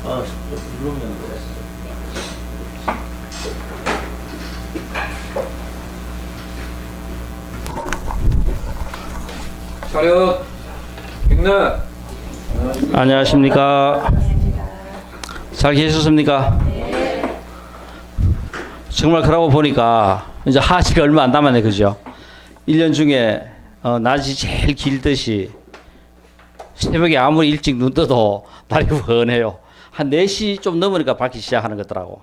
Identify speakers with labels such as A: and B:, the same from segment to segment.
A: 누르면 돼.
B: 차렷. 경례.
A: 안녕하십니까. 잘 계셨습니까? 정말 그러고 보니까 이제 하지가 얼마 안 남았네, 그죠? 1년 중에 낮이 제일 길듯이 새벽에 아무리 일찍 눈 떠도 날이 훤해요. 한 4시 좀 넘으니까 밝기 시작하는 거더라고.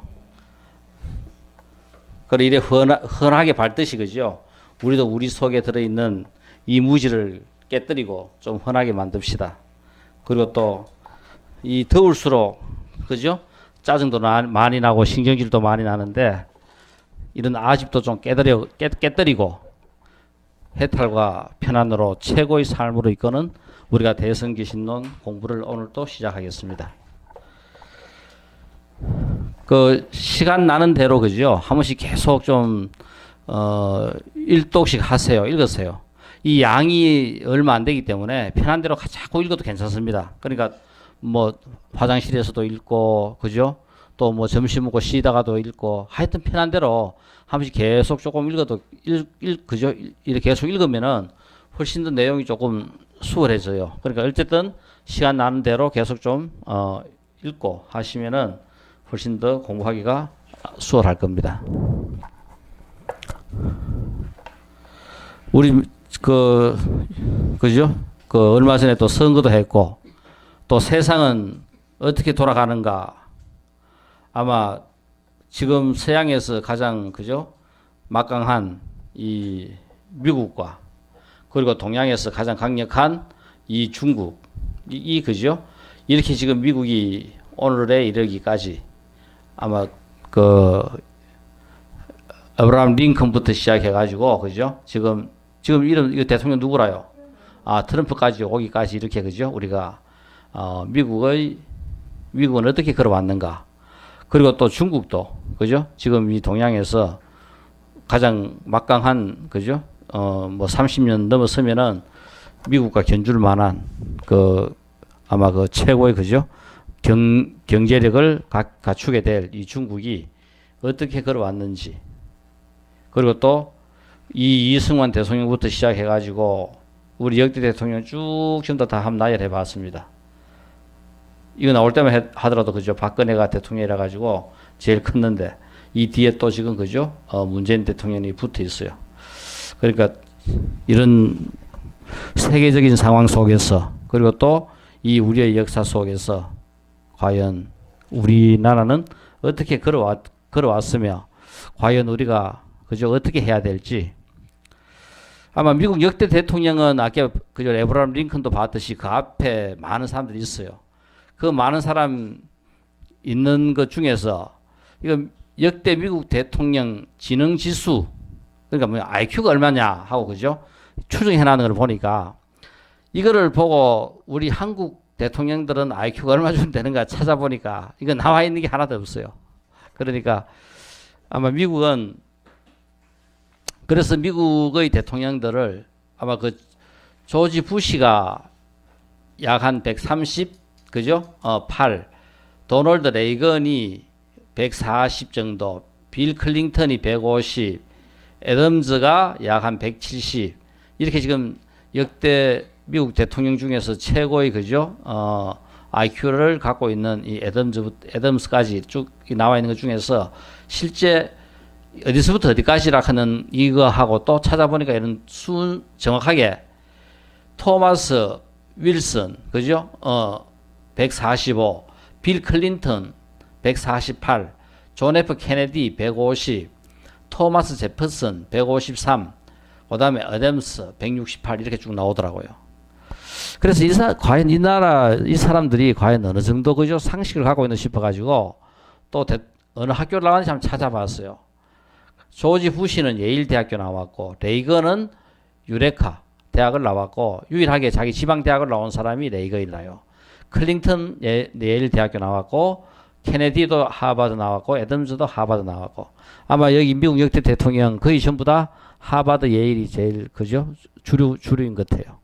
A: 그래 이래 훤하게 밝듯이, 그죠? 우리도 우리 속에 들어있는 이 무지를 깨뜨리고 좀 훤하게 만듭시다. 그리고 또 이 더울수록, 그죠? 짜증도 많이 나고 신경질도 많이 나는데 이런 아집도 좀 깨뜨리고 해탈과 편안으로 최고의 삶으로 이끄는 우리가 대성기신론 공부를 오늘 또 시작하겠습니다. 그 시간 나는 대로, 그죠? 한 번씩 계속 좀 일독씩 하세요. 읽으세요. 이 양이 얼마 안 되기 때문에 편한 대로 자꾸 읽어도 괜찮습니다. 그러니까 뭐 화장실에서도 읽고, 그죠? 또 뭐 점심 먹고 쉬다가도 읽고, 하여튼 편한 대로 한 번씩 계속 조금 읽어도 그죠? 이렇게 계속 읽으면은 훨씬 더 내용이 조금 수월해져요. 그러니까 어쨌든 시간 나는 대로 계속 좀 읽고 하시면은 훨씬 더 공부하기가 수월할 겁니다. 우리 그죠? 그 얼마 전에 또 선거도 했고, 또 세상은 어떻게 돌아가는가. 아마 지금 서양에서 가장, 그죠? 막강한 이 미국과, 그리고 동양에서 가장 강력한 이 중국, 그죠? 이렇게 지금 미국이 오늘에 이르기까지 아마 그 아브라함 링컨부터 시작해가지고, 그죠? 지금 이거 대통령 누구라요? 트럼프까지 오기까지 이렇게, 그죠? 우리가 미국은 어떻게 걸어왔는가? 그리고 또 중국도, 그죠? 지금 이 동양에서 가장 막강한, 그죠? 뭐 30년 넘었으면은 미국과 견줄 만한 아마 그 최고의, 그죠? 경제력을 갖추게 될 이 중국이 어떻게 걸어왔는지, 그리고 또 이승만 대통령부터 시작해가지고 우리 역대 대통령 쭉 전부 다 한번 나열해 봤습니다. 이거 나올 때만 하더라도, 그죠? 박근혜가 대통령이라 가지고 제일 컸는데 이 뒤에 또 지금, 그죠? 문재인 대통령이 붙어 있어요. 그러니까 이런 세계적인 상황 속에서, 그리고 또 이 우리의 역사 속에서 과연 우리나라는 어떻게 걸어왔으며 과연 우리가, 그죠? 어떻게 해야 될지. 아마 미국 역대 대통령은 아까 그죠? 에브라함 링컨도 봤듯이 그 앞에 많은 사람들이 있어요. 그 많은 사람 있는 것 중에서 이거 역대 미국 대통령 지능 지수, 그러니까 뭐 IQ가 얼마냐 하고, 그죠? 추정해 놨는 걸 보니까 이거를 보고 우리 한국 대통령들은 IQ가 얼마 정도 되는가 찾아보니까 이거 나와 있는 게 하나도 없어요. 그러니까 아마 미국은, 그래서 미국의 대통령들을 아마 그 조지 부시가 약 한 130, 그죠? 8, 도널드 레이건이 140 정도, 빌 클린턴이 150, 애덤즈가 약 한 170, 이렇게 지금 역대 미국 대통령 중에서 최고의, 그죠? IQ를 갖고 있는 이 애덤스까지 쭉 나와 있는 것 중에서 실제 어디서부터 어디까지라 하는 이거하고 또 찾아보니까 이런 정확하게 토마스 윌슨, 그죠? 145, 빌 클린턴 148, 존 F 케네디 150, 토마스 제퍼슨 153, 그 다음에 어댐스 168, 이렇게 쭉 나오더라고요. 그래서 과연 이 사람들이 과연 어느 정도, 그죠? 상식을 갖고 있나 싶어가지고 또 어느 학교를 나왔는지 한번 찾아봤어요. 조지 부시는 예일 대학교 나왔고, 레이건은 유레카 대학을 나왔고, 유일하게 자기 지방 대학을 나온 사람이 레이건이라요. 클린턴 예일 대학교 나왔고, 케네디도 하버드 나왔고, 애덤즈도 하버드 나왔고, 아마 여기 미국 역대 대통령 거의 전부 다 하버드 예일이 제일, 그죠? 주류인 것 같아요.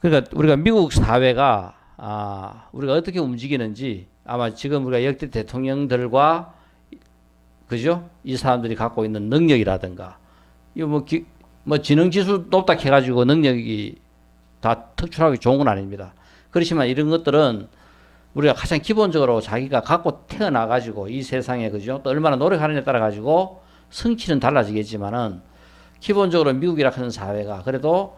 A: 그러니까 우리가 미국 사회가 우리가 어떻게 움직이는지 아마 지금 우리가 역대 대통령들과 그죠? 이 사람들이 갖고 있는 능력이라든가 이거 뭐 지능 지수 높다 해가지고 능력이 다 특출하게 좋은 건 아닙니다. 그렇지만 이런 것들은 우리가 가장 기본적으로 자기가 갖고 태어나 가지고 이 세상에 그죠? 또 얼마나 노력하느냐에 따라 가지고 성취는 달라지겠지만은 기본적으로 미국이라 하는 사회가 그래도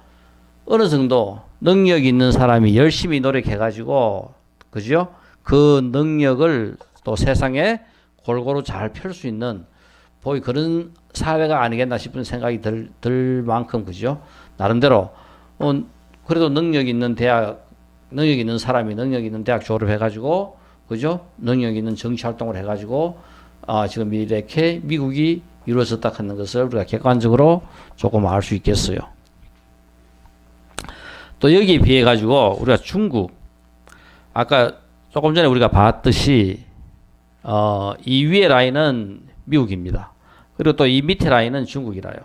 A: 어느 정도 능력 있는 사람이 열심히 노력해 가지고 그죠? 그 능력을 또 세상에 골고루 잘 펼 수 있는 보이 그런 사회가 아니겠나 싶은 생각이 들 만큼 그죠? 나름대로 그래도 능력 있는 사람이 능력 있는 대학 졸업해 가지고 그죠? 능력 있는 정치 활동을 해 가지고 지금 이렇게 미국이 이루어졌다 하는 것을 우리가 객관적으로 조금 알 수 있겠어요. 또 여기에 비해 가지고 우리가 중국 아까 조금 전에 우리가 봤듯이 이 위에 라인은 미국입니다. 그리고 또 이 밑에 라인은 중국이라요.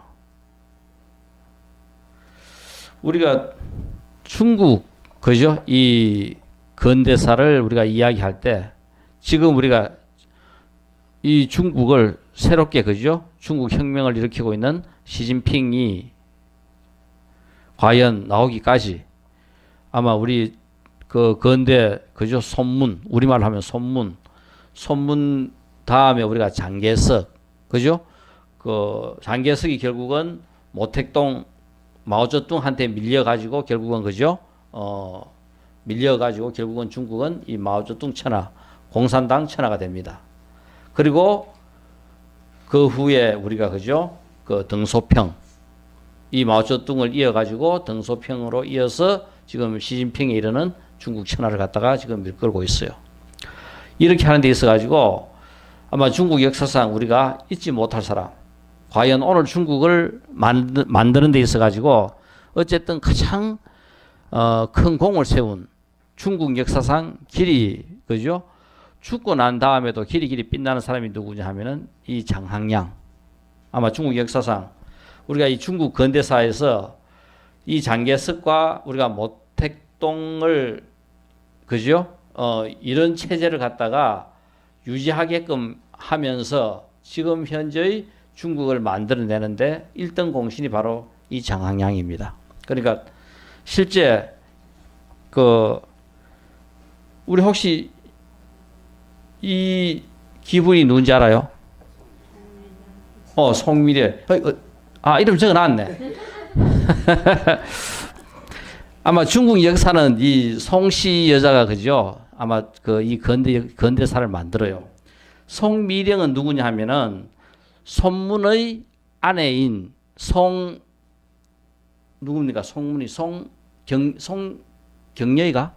A: 우리가 중국 그죠? 이 근대사를 우리가 이야기할 때 지금 우리가 이 중국을 새롭게 그죠? 중국 혁명을 일으키고 있는 시진핑이 과연 나오기까지 아마 우리 그 근대 그죠? 손문 우리말로 하면 손문 다음에 우리가 장개석 그죠? 그 장개석이 결국은 모택동 마오쩌둥한테 밀려가지고 결국은 그죠? 밀려가지고 결국은 중국은 이 마오쩌둥 천하 공산당 천하가 됩니다. 그리고 그 후에 우리가 그죠? 그 덩소평 이 마오쩌둥을 이어가지고 덩소평으로 이어서 지금 시진핑에 이르는 중국 천하를 갖다가 지금 밀끌고 있어요. 이렇게 하는 데 있어가지고 아마 중국 역사상 우리가 잊지 못할 사람 과연 오늘 중국을 만드는 데 있어가지고 어쨌든 가장 큰 공을 세운 중국 역사상 길이 그죠? 죽고 난 다음에도 길이 빛나는 사람이 누구냐 하면은 이 장항량 아마 중국 역사상 우리가 이 중국 근대사에서 이 장개석과 우리가 모택동을 그죠? 이런 체제를 갖다가 유지하게끔 하면서 지금 현재의 중국을 만들어내는데 1등 공신이 바로 이 장항량입니다. 그러니까 실제 우리 혹시 이 기분이 누군지 알아요? 송미래. 이름 적어놨네. 아마 중국 역사는 이 송씨 여자가 그죠? 아마 이 근대사를 만들어요. 송미령은 누구냐 하면은 손문의 아내인 누굽니까? 송문이 송경려이가?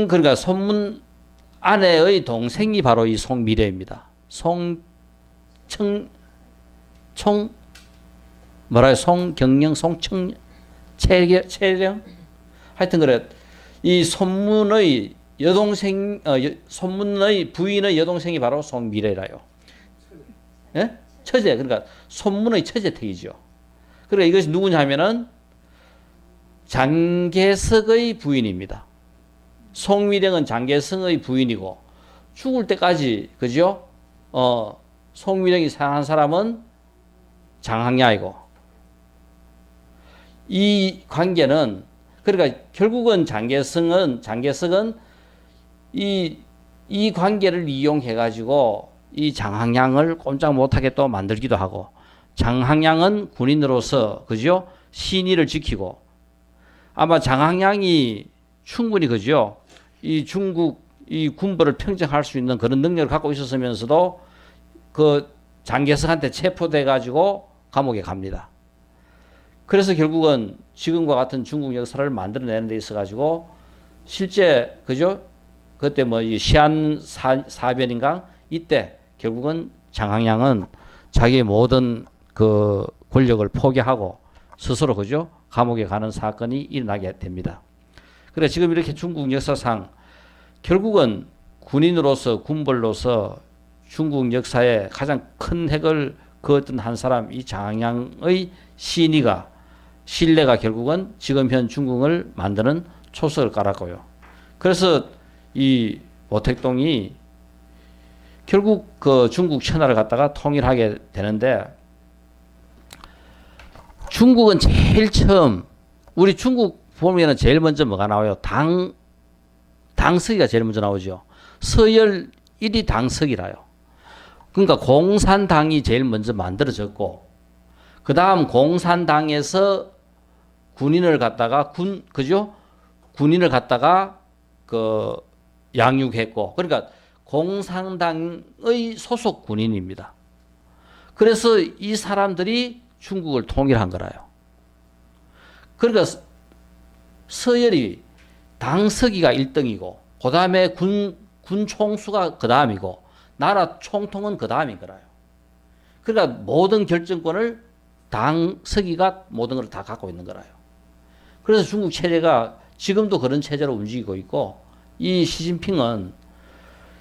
A: 그러니까 손문 아내의 동생이 바로 이 송미래입니다. 송경령, 채령? 하여튼 그래. 이 손문의 손문의 부인의 여동생이 바로 송미래라요. 예? 처제. 그러니까 손문의 처제택이죠. 그러니까 이것이 누구냐 하면은 장개석의 부인입니다. 송미령은 장개성의 부인이고 죽을 때까지 그죠? 송미령이 사랑한 사람은 장항야이고 이 관계는 그러니까 결국은 장개석은 이 관계를 이용해 가지고 이 장항량을 꼼짝 못하게 또 만들기도 하고 장항량은 군인으로서 그죠? 신의를 지키고 아마 장항량이 충분히 그죠? 이 중국 이 군부를 평정할 수 있는 그런 능력을 갖고 있었으면서도 그 장개석한테 체포돼 가지고 감옥에 갑니다. 그래서 결국은 지금과 같은 중국 역사를 만들어내는 데 있어 가지고 실제 그죠? 그때 뭐 이 시안 사변인가 이때 결국은 장항량은 자기의 모든 그 권력을 포기하고 스스로 그죠? 감옥에 가는 사건이 일어나게 됩니다. 그래 지금 이렇게 중국 역사상 결국은 군인으로서 군벌로서 중국 역사에 가장 큰 획을 그었던 한 사람 이 장항량의 신의가 신뢰가 결국은 지금 현 중국을 만드는 초석을 깔았고요. 그래서 이 모택동이 결국 그 중국 천하를 갖다가 통일하게 되는데, 중국은 제일 처음, 우리 중국 보면은 제일 먼저 뭐가 나와요? 당서기가 제일 먼저 나오죠. 서열 1위 당서기라요. 그러니까 공산당이 제일 먼저 만들어졌고, 그 다음 공산당에서 군인을 갖다가 그죠? 군인을 갖다가 그 양육했고, 그러니까 공산당의 소속 군인입니다. 그래서 이 사람들이 중국을 통일한 거라요. 그러니까 서열이 당서기가 1등이고, 그 다음에 군 총수가 그 다음이고, 나라 총통은 그 다음인 거라요. 그러니까 모든 결정권을 당서기가 모든 걸 다 갖고 있는 거라요. 그래서 중국 체제가 지금도 그런 체제로 움직이고 있고, 이 시진핑은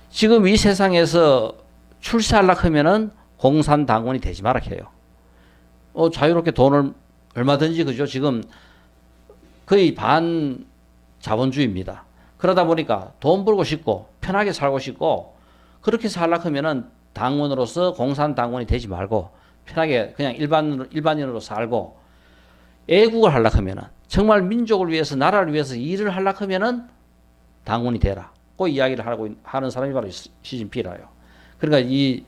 A: 지금 이 세상에서 출세하려고 하면은 공산당원이 되지 말라 해요. 자유롭게 돈을 얼마든지, 그죠? 지금 거의 반 자본주의입니다. 그러다 보니까 돈 벌고 싶고 편하게 살고 싶고, 그렇게 살려고 하면은 당원으로서 공산당원이 되지 말고 편하게 그냥 일반인으로 살고, 애국을 하려고 하면은 정말 민족을 위해서, 나라를 위해서 일을 하려고 하면은 당원이 되라. 그 이야기를 하는 사람이 바로 시진핑이라요. 그러니까 이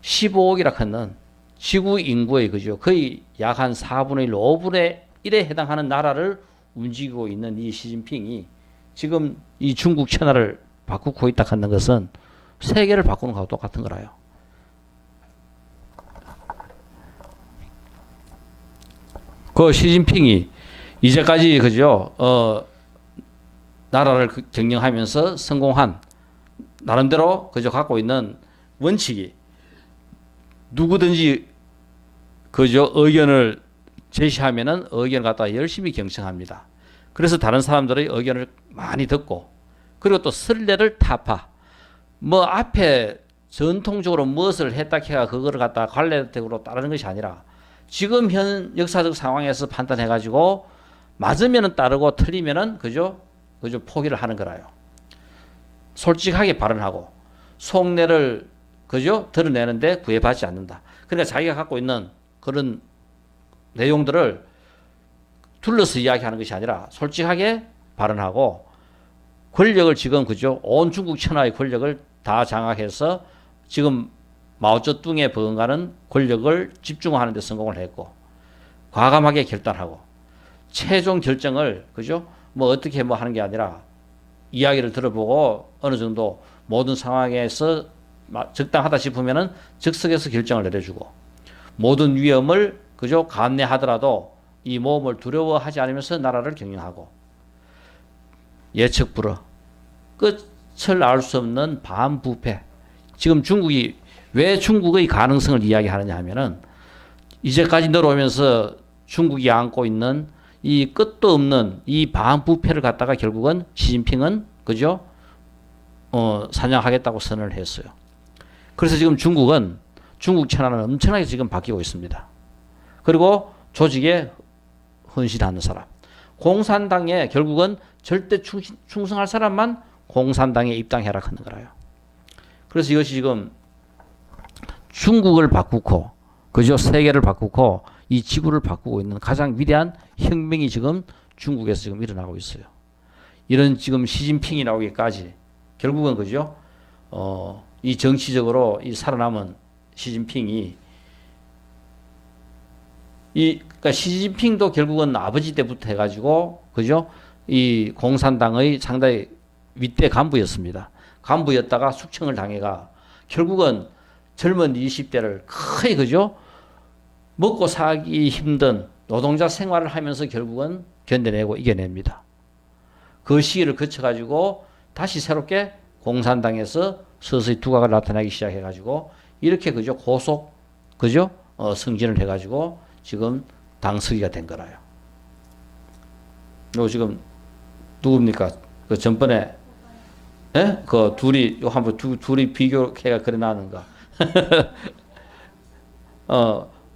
A: 15억이라 하는 지구 인구의, 그죠? 거의 약 한 4분의 1, 5분의 1에 해당하는 나라를 움직이고 있는 이 시진핑이 지금 이 중국 천하를 바꾸고 있다 하는 것은 세계를 바꾸는 것과 똑같은 거라요. 그 시진핑이 이제까지, 그죠? 나라를 경영하면서 성공한 나름대로 그저 갖고 있는 원칙이, 누구든지 그저 의견을 제시하면은 의견을 갖다가 열심히 경청합니다. 그래서 다른 사람들의 의견을 많이 듣고, 그리고 또 선례를 타파. 뭐 앞에 전통적으로 무엇을 했다 해가 그거를 갖다가 관례적으로 따르는 것이 아니라, 지금 현 역사적 상황에서 판단해 가지고 맞으면은 따르고 틀리면은 그죠 포기를 하는 거라요. 솔직하게 발언하고 속내를 그죠 드러내는데 구애받지 않는다. 그러니까 자기가 갖고 있는 그런 내용들을 둘러서 이야기하는 것이 아니라 솔직하게 발언하고, 권력을 지금 그죠 온 중국 천하의 권력을 다 장악해서 지금 마오쩌둥에 버금가는 권력을 집중하는 데 성공을 했고, 과감하게 결단하고 최종 결정을 그죠 뭐 어떻게 뭐 하는 게 아니라 이야기를 들어보고 어느 정도 모든 상황에서 적당하다 싶으면은 즉석에서 결정을 내려주고, 모든 위험을 그죠 감내하더라도 이 모험을 두려워하지 않으면서 나라를 경영하고, 예측 불허, 끝을 알 수 없는 반부패. 지금 중국이 왜 중국의 가능성을 이야기하느냐 하면은, 이제까지 내려오면서 중국이 안고 있는 이 끝도 없는 이 반부패를 갖다가 결국은 시진핑은 그죠 사냥하겠다고 선언을 했어요. 그래서 지금 중국 천하는 엄청나게 지금 바뀌고 있습니다. 그리고 조직에 헌신하는 사람, 공산당에 결국은 절대 충성할 사람만 공산당에 입당해라 하는 거라요. 그래서 이것이 지금 중국을 바꾸고 그죠 세계를 바꾸고 이 지구를 바꾸고 있는 가장 위대한 혁명이 지금 중국에서 지금 일어나고 있어요. 이런 지금 시진핑이 나오기까지 결국은 그죠 이 정치적으로 이 살아남은 시진핑이 그러니까 시진핑도 결국은 아버지 때부터 해가지고 그죠 이 공산당의 상당히 윗대 간부였습니다. 간부였다가 숙청을 당해가 결국은 젊은 20대를 거의 그죠 먹고 살기 힘든 노동자 생활을 하면서 결국은 견뎌내고 이겨냅니다. 그 시기를 거쳐가지고 다시 새롭게 공산당에서 서서히 두각을 나타나기 시작해가지고 이렇게 그죠 고속 그죠 승진을 해가지고 지금 당서기가 된 거라요. 요 지금 누굽니까? 그 전번에 예? 그 둘이 요 한번 둘이 비교해가 그래 나는가?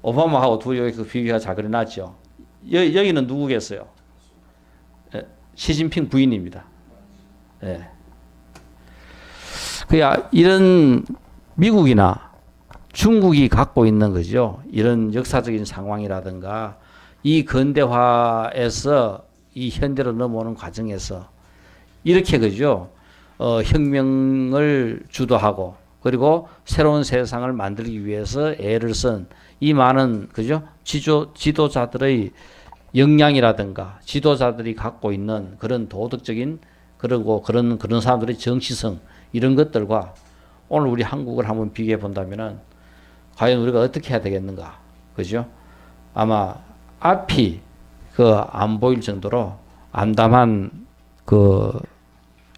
A: 오바마하고 둘이 그 비교가 잘 그려놨죠. 여기는 누구겠어요? 시진핑 부인입니다. 예. 그야 이런 미국이나 중국이 갖고 있는 거죠. 이런 역사적인 상황이라든가 이 근대화에서 이 현대로 넘어오는 과정에서 이렇게 그죠. 혁명을 주도하고 그리고 새로운 세상을 만들기 위해서 애를 쓴 이 많은 그죠. 지도자들의 역량이라든가 지도자들이 갖고 있는 그런 도덕적인 그리고 그런 사람들의 정치성 이런 것들과 오늘 우리 한국을 한번 비교해 본다면은 과연 우리가 어떻게 해야 되겠는가, 그죠? 아마 앞이 안 보일 정도로 암담한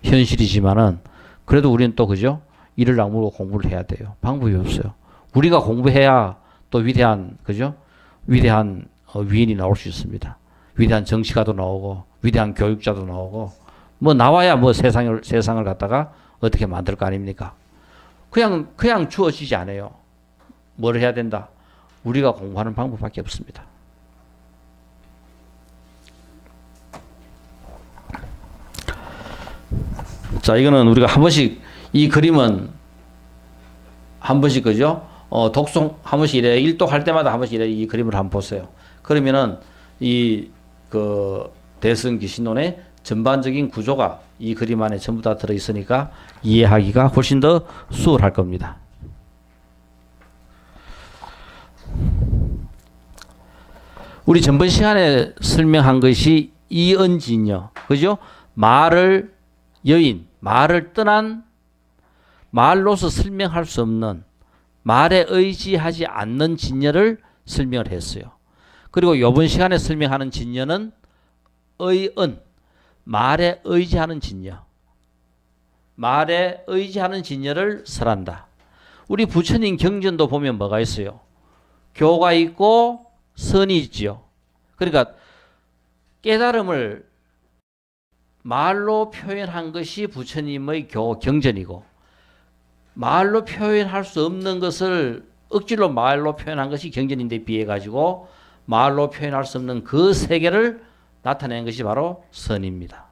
A: 현실이지만은 그래도 우리는 또 그죠? 이를 악물고 공부를 해야 돼요. 방법이 없어요. 우리가 공부해야 또 위대한 그죠? 위대한 위인이 나올 수 있습니다. 위대한 정치가도 나오고 위대한 교육자도 나오고 뭐 나와야 뭐 세상을 갖다가 어떻게 만들 거 아닙니까? 그냥 주어지지 않아요. 뭘 해야 된다? 우리가 공부하는 방법밖에 없습니다. 자, 이거는 우리가 한 번씩 이 그림은 한 번씩 그죠? 독송 한 번씩 이래 일독할 때마다 한 번씩 이래 이 그림을 한번 보세요. 그러면은 대승기신론의 전반적인 구조가 이 그림 안에 전부 다 들어 있으니까 이해하기가 훨씬 더 수월할 겁니다. 우리 전번 시간에 설명한 것이 이언진여, 그죠? 말을 떠난 말로서 설명할 수 없는 말에 의지하지 않는 진여를 설명을 했어요. 그리고 이번 시간에 설명하는 진여는 의언, 말에 의지하는 진여. 말에 의지하는 진여를 설한다. 우리 부처님 경전도 보면 뭐가 있어요? 교가 있고 선이 있지요. 그러니까 깨달음을 말로 표현한 것이 부처님의 경전이고 말로 표현할 수 없는 것을 억지로 말로 표현한 것이 경전인데 비해 가지고 말로 표현할 수 없는 그 세계를 나타낸 것이 바로 선입니다.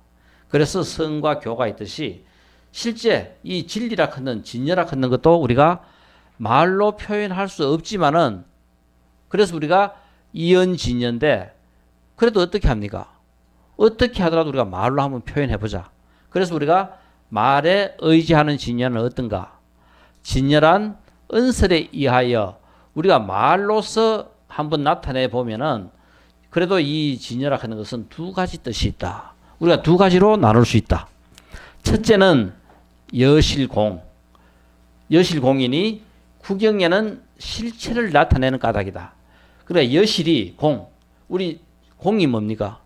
A: 그래서 선과 교가 있듯이 실제 이 진리라 하는 진여라 하는 것도 우리가 말로 표현할 수 없지만은 그래서 우리가 이언진여인데 그래도 어떻게 합니까? 어떻게 하더라도 우리가 말로 한번 표현해 보자. 그래서 우리가 말에 의지하는 진여는 어떤가? 진여란 은설에 의하여 우리가 말로서 한번 나타내 보면은 그래도 이 진여라 하는 것은 두 가지 뜻이 있다. 우리가 두 가지로 나눌 수 있다. 첫째는 여실공. 여실공이니 구경에는 실체를 나타내는 까닭이다. 그래 여실이 공. 우리 공이 뭡니까?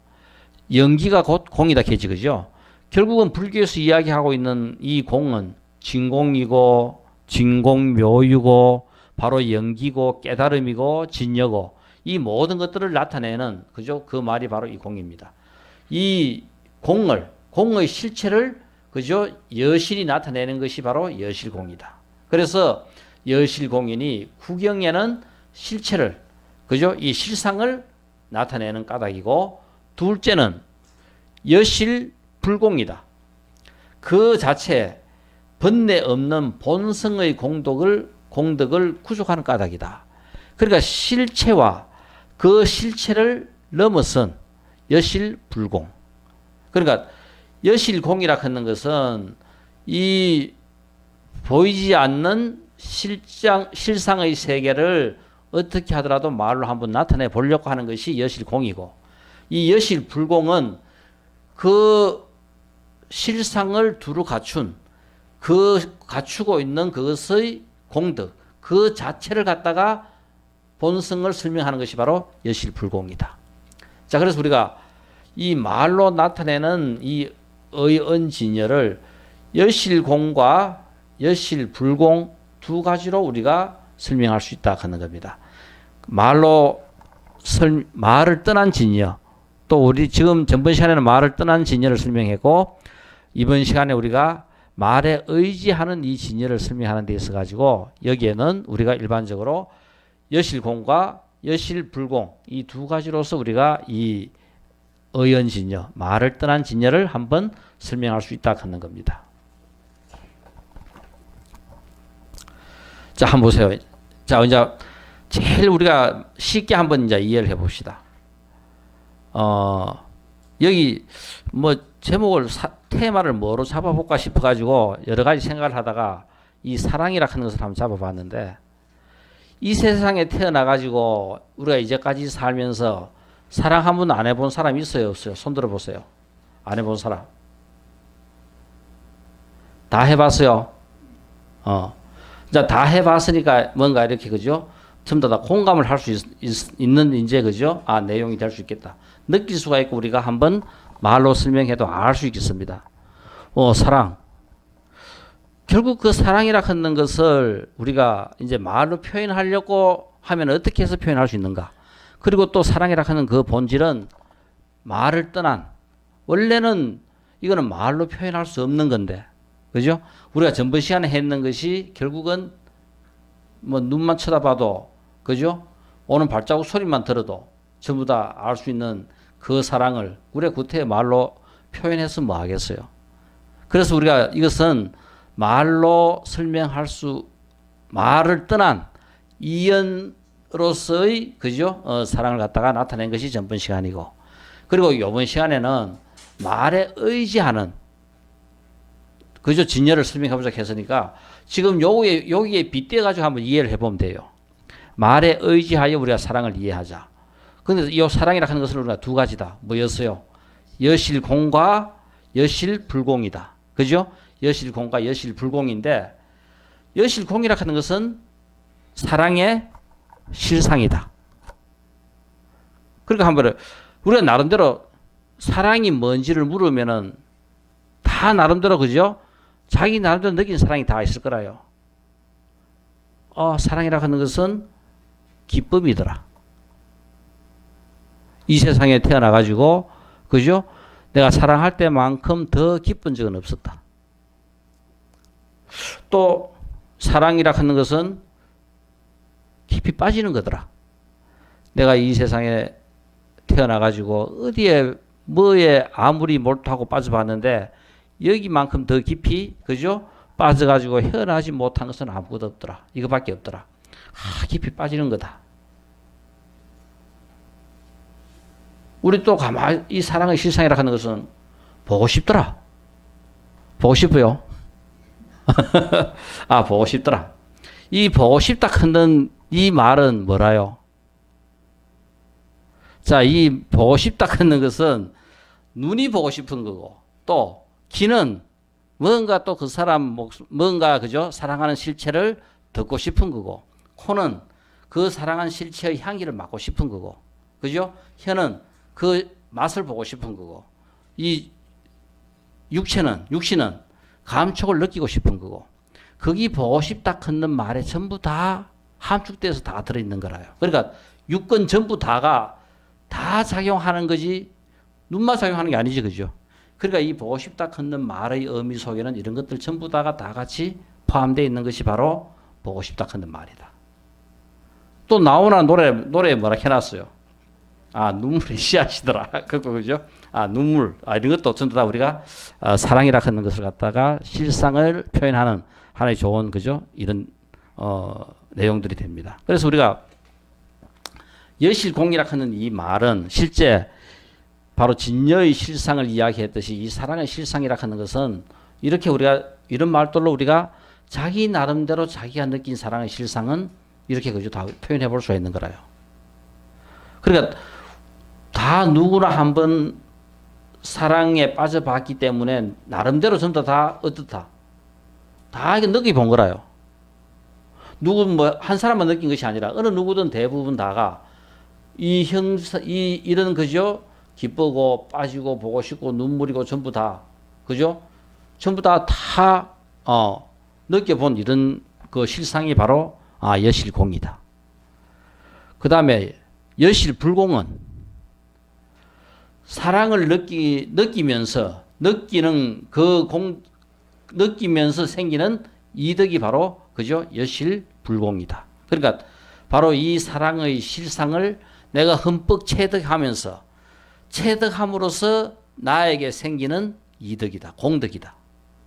A: 연기가 곧 공이다 캐지 그죠? 결국은 불교에서 이야기하고 있는 이 공은 진공이고 진공묘유고 바로 연기고 깨달음이고 진여고 이 모든 것들을 나타내는 그죠? 그 말이 바로 이 공입니다. 이 공의 실체를 그죠? 여실이 나타내는 것이 바로 여실공이다. 그래서 여실공이니 구경에는 실체를 그죠? 이 실상을 나타내는 까닭이고 둘째는 여실불공이다. 그 자체 번뇌 없는 본성의 공덕을 구족하는 까닭이다. 그러니까 실체와 그 실체를 넘어선 여실불공. 그러니까 여실공이라 하는 것은 이 보이지 않는 실상의 세계를 어떻게 하더라도 말로 한번 나타내 보려고 하는 것이 여실공이고 이 여실불공은 그 실상을 두루 갖추고 있는 그것의 공덕, 그 자체를 갖다가 본성을 설명하는 것이 바로 여실불공이다. 자, 그래서 우리가 이 말로 나타내는 이 의언진여를 여실공과 여실불공 두 가지로 우리가 설명할 수 있다 하는 겁니다. 말을 떠난 진여, 또 우리 지금 전번 시간에는 말을 떠난 진여를 설명했고 이번 시간에 우리가 말에 의지하는 이 진여를 설명하는 데 있어 가지고 여기에는 우리가 일반적으로 여실공과 여실불공 이 두 가지로서 우리가 이 의연진여, 말을 떠난 진여를 한번 설명할 수 있다 하는 겁니다. 자, 한번 보세요. 자, 이제 제일 우리가 쉽게 한번 이제 이해를 해봅시다. 여기 뭐 제목을 테마를 뭐로 잡아볼까 싶어가지고 여러 가지 생각을 하다가 이 사랑이라 하는 것을 한번 잡아봤는데, 이 세상에 태어나가지고 우리가 이제까지 살면서 사랑 한 번 안 해본 사람 있어요, 없어요? 손 들어보세요. 안 해본 사람. 다 해봤어요. 자, 다 해봤으니까 뭔가 이렇게, 그죠? 전부 다 공감을 할 수 있는, 이제, 그죠? 아, 내용이 될 수 있겠다. 느낄 수가 있고, 우리가 한번 말로 설명해도 알 수 있겠습니다. 사랑. 결국 그 사랑이라 하는 것을 우리가 이제 말로 표현하려고 하면 어떻게 해서 표현할 수 있는가? 그리고 또 사랑이라 하는 그 본질은 말을 떠난, 원래는 이거는 말로 표현할 수 없는 건데, 그죠? 우리가 전번 시간에 했는 것이 결국은 뭐 눈만 쳐다봐도, 그죠? 오는 발자국 소리만 들어도 전부 다 알 수 있는 그 사랑을 우리가 구태여 말로 표현해서 뭐 하겠어요? 그래서 우리가 이것은 말로 설명할 수, 말을 떠난 이연으로서의, 그죠? 사랑을 갖다가 나타낸 것이 전번 시간이고, 그리고 이번 시간에는 말에 의지하는, 그죠? 진여를 설명해보자 했으니까 지금 여기에 빗대가지고 한번 이해를 해보면 돼요. 말에 의지하여 우리가 사랑을 이해하자. 근데 이 사랑이라 하는 것은 우리가 두 가지다. 뭐였어요? 여실공과 여실불공이다. 그죠? 여실공과 여실불공인데, 여실공이라 하는 것은 사랑의 실상이다. 그러니까 한번 우리가 나름대로 사랑이 뭔지를 물으면은 다 나름대로, 그죠? 자기 나름대로 느낀 사랑이 다 있을 거라요. 사랑이라 하는 것은 기쁨이더라. 이 세상에 태어나가지고, 그죠? 내가 사랑할 때만큼 더 기쁜 적은 없었다. 또 사랑이라 하는 것은 깊이 빠지는 거더라. 내가 이 세상에 태어나가지고 어디에 뭐에 아무리 몰두하고 빠져봤는데 여기만큼 더 깊이, 그죠? 빠져가지고 헤어나지 못한 것은 아무것도 없더라. 이거밖에 없더라. 깊이 빠지는 거다. 우리 또 가만히 이 사랑의 실상이라 하는 것은 보고 싶더라. 보고 싶어요. 보고 싶더라. 이 보고 싶다 하는 이 말은 뭐라요? 자, 이 보고 싶다 하는 것은 눈이 보고 싶은 거고, 또 귀는 뭔가 또 그 사람 뭔가, 그죠? 사랑하는 실체를 듣고 싶은 거고, 코는 그 사랑하는 실체의 향기를 맡고 싶은 거고, 그죠? 혀는 그 맛을 보고 싶은 거고, 이 육신은 감촉을 느끼고 싶은 거고, 거기 보고 싶다 하는 말에 전부 다 함축돼서 다 들어있는 거라요. 그러니까 육건 전부 다가 다 작용하는 거지, 눈만 작용하는 게 아니지, 그죠? 그러니까 이 보고 싶다 하는 말의 의미 속에는 이런 것들 전부 다가 다 같이 포함되어 있는 것이 바로 보고 싶다 하는 말이다. 또 나오나 노래에 뭐라 해놨어요? 눈물이 씨앗이더라. 그죠? 눈물. 이런 것도 전부 다 우리가 사랑이라 하는 것을 갖다가 실상을 표현하는 하나의 좋은, 그죠? 이런 내용들이 됩니다. 그래서 우리가 여실공이라 하는 이 말은 실제 바로 진여의 실상을 이야기했듯이 이 사랑의 실상이라 하는 것은 이렇게 우리가 이런 말들로 우리가 자기 나름대로 자기가 느낀 사랑의 실상은 이렇게, 그죠? 다 표현해 볼 수가 있는 거라요. 그러니까 다 누구나 한번 사랑에 빠져봤기 때문에 나름대로 전부 다 어떻다. 다 이게 느껴본 거라요. 한 사람만 느낀 것이 아니라 어느 누구든 대부분 다가 이런, 그죠? 기쁘고 빠지고 보고 싶고 눈물이고 전부 다, 그죠? 전부 다 느껴본 이런 그 실상이 바로 여실공이다. 그 다음에 여실불공은 사랑을 느끼면서 느끼면서 생기는 이득이 바로, 그죠? 여실불공이다. 그러니까 바로 이 사랑의 실상을 내가 흠뻑 체득하면서 체득함으로써 나에게 생기는 이득이다. 공덕이다.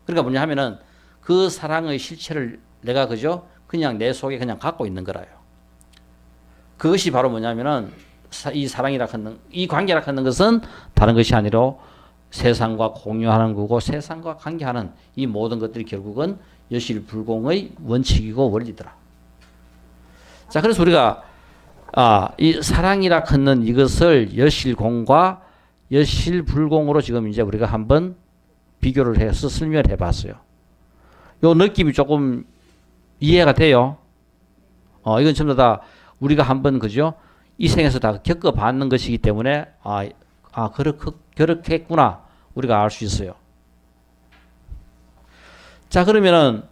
A: 그러니까 뭐냐 하면은 그 사랑의 실체를 내가 그죠? 그냥 내 속에 그냥 갖고 있는 거라요. 그것이 바로 뭐냐면은 이 사랑이라 하는 이 관계라 하는 것은 다른 것이 아니라 세상과 공유하는 거고 세상과 관계하는 이 모든 것들이 결국은 여실불공의 원칙이고 원리더라. 자, 그래서 우리가 이 사랑이라 하는 이것을 여실공과 여실불공으로 지금 이제 우리가 한번 비교를 해서 설명을 해봤어요. 요 느낌이 조금 이해가 돼요. 이건 전부 다 우리가 한번 그죠? 이 생에서 다 겪어봤는 것이기 때문에 그렇겠구나 우리가 알 수 있어요. 자, 그러면은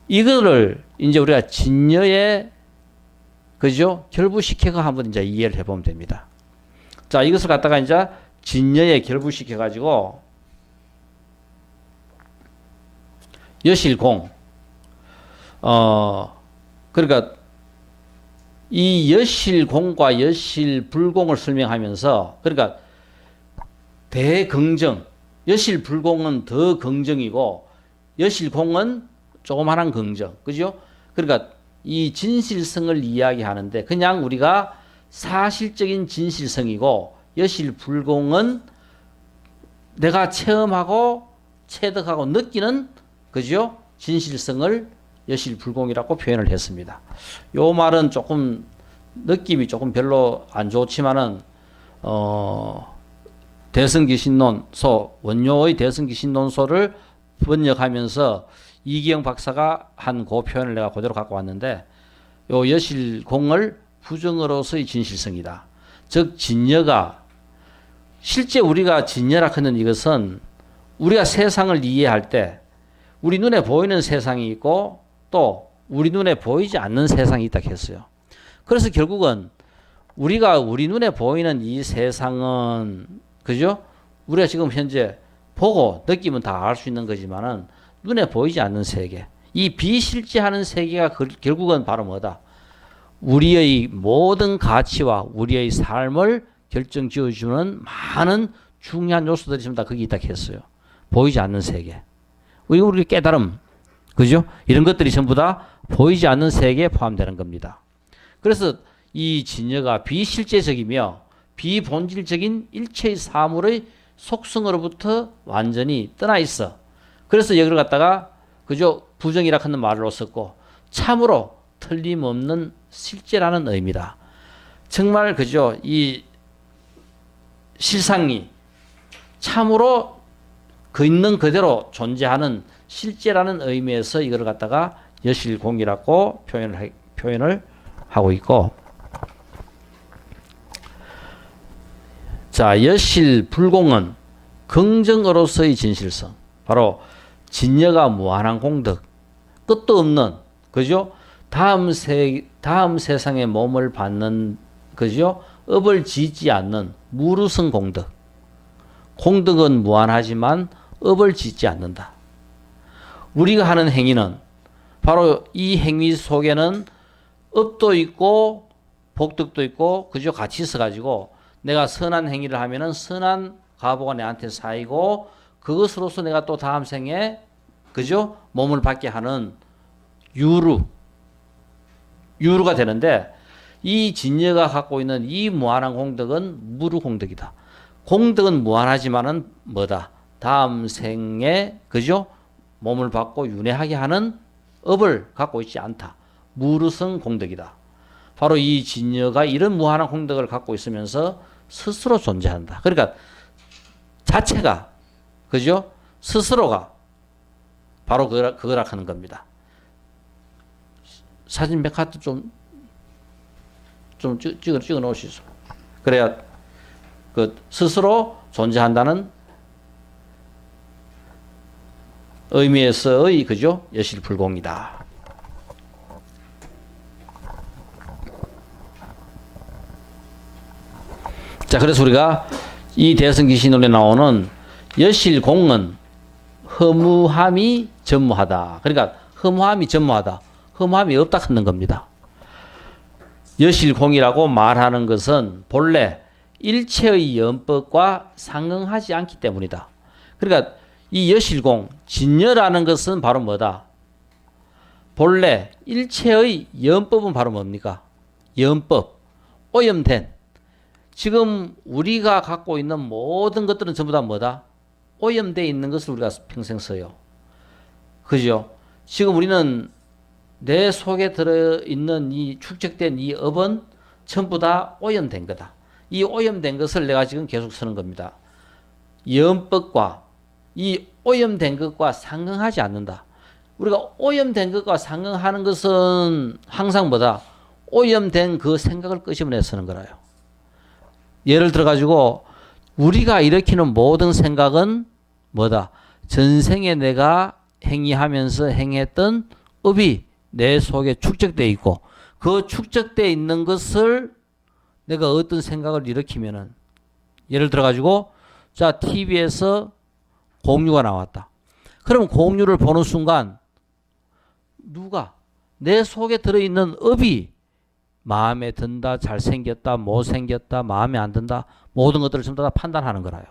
A: 이거를 이제 우리가 진여에 그죠? 결부시켜서 한번 이제 이해를 해보면 됩니다. 자, 이것을 갖다가 이제 진여에 결부시켜 가지고 여실공 그러니까 이 여실공과 여실불공을 설명하면서 그러니까 대긍정 여실불공은 더 긍정이고 여실공은 조그마한 긍정 그죠? 그러니까 이 진실성을 이야기하는데 그냥 우리가 사실적인 진실성이고 여실불공은 내가 체험하고 체득하고 느끼는 그죠? 진실성을 여실불공이라고 표현을 했습니다. 요 말은 조금 느낌이 조금 별로 안 좋지만은 대승기신론소 원효의 대승기신론소를 번역하면서 이기영 박사가 한 그 표현을 내가 그대로 갖고 왔는데 요 여실공을 부정으로서의 진실성이다. 즉 진여가 실제 우리가 진여라 하는 이것은 우리가 세상을 이해할 때 우리 눈에 보이는 세상이 있고 또 우리 눈에 보이지 않는 세상이 있다 했어요. 그래서 결국은 우리가 우리 눈에 보이는 이 세상은 그죠? 우리가 지금 현재 보고 느끼면 다 알 수 있는 거지만은 눈에 보이지 않는 세계, 이 비실제하는 세계가 결국은 바로 뭐다? 우리의 모든 가치와 우리의 삶을 결정지어주는 많은 중요한 요소들이 전부 다 거기 있다 했어요. 보이지 않는 세계. 우리 깨달음, 그죠? 이런 것들이 전부 다 보이지 않는 세계에 포함되는 겁니다. 그래서 이 진여가 비실제적이며 비본질적인 일체의 사물의 속성으로부터 완전히 떠나 있어. 그래서 여기를 갖다가 그죠? 부정이라 하는 말로 썼고 참으로 틀림없는 실제라는 의미다. 정말 그죠? 이 실상이 참으로 그 있는 그대로 존재하는 실제라는 의미에서 이걸 갖다가 여실공이라고 표현을 하고 있고, 자, 여실불공은 긍정으로서의 진실성, 바로 진여가 무한한 공덕, 끝도 없는 그죠? 다음 세상에 몸을 받는 그죠? 업을 짓지 않는 무루성 공덕. 공덕은 무한하지만 업을 짓지 않는다. 우리가 하는 행위는 바로 이 행위 속에는 업도 있고 복덕도 있고 그죠? 같이 있어가지고 내가 선한 행위를 하면은 선한 가보가 내한테 쌓이고 그것으로서 내가 또 다음 생에 그죠? 몸을 받게 하는 유루가 되는데 이 진여가 갖고 있는 이 무한한 공덕은 무루 공덕이다. 공덕은 무한하지만은 뭐다? 다음 생에 그죠? 몸을 받고 윤회하게 하는 업을 갖고 있지 않다. 무루성 공덕이다. 바로 이 진여가 이런 무한한 공덕을 갖고 있으면서 스스로 존재한다. 그러니까 자체가 그죠? 스스로가 바로 그거라 하는 겁니다. 사진 몇 카드 좀 찍어 놓으시죠. 그래야 그 스스로 존재한다는 의미에서의 그죠? 여실불공이다. 자, 그래서 우리가 이 대승기신론에 나오는 여실공은 허무함이 전무하다. 그러니까 허무함이 전무하다. 허무함이 없다 하는 겁니다. 여실공이라고 말하는 것은 본래 일체의 연법과 상응하지 않기 때문이다. 그러니까 이 여실공, 진여라는 것은 바로 뭐다? 본래 일체의 연법은 바로 뭡니까? 연법, 오염된. 지금 우리가 갖고 있는 모든 것들은 전부 다 뭐다? 오염되어 있는 것을 우리가 평생 써요. 그죠? 지금 우리는 내 속에 들어있는 이 축적된 이 업은 전부 다 오염된 거다. 이 오염된 것을 내가 지금 계속 쓰는 겁니다. 연법과 이 오염된 것과 상응하지 않는다. 우리가 오염된 것과 상응하는 것은 항상 뭐다? 오염된 그 생각을 끄집어내 쓰는 거라요. 예를 들어 가지고 우리가 일으키는 모든 생각은 뭐다? 전생에 내가 행위하면서 행했던 업이 내 속에 축적되어 있고 그 축적되어 있는 것을 내가 어떤 생각을 일으키면은 예를 들어 가지고 자 TV에서 공유가 나왔다. 그럼 공유를 보는 순간 누가 내 속에 들어있는 업이 마음에 든다, 잘생겼다, 못생겼다, 마음에 안 든다 모든 것들을 전부 다 판단하는 거라요.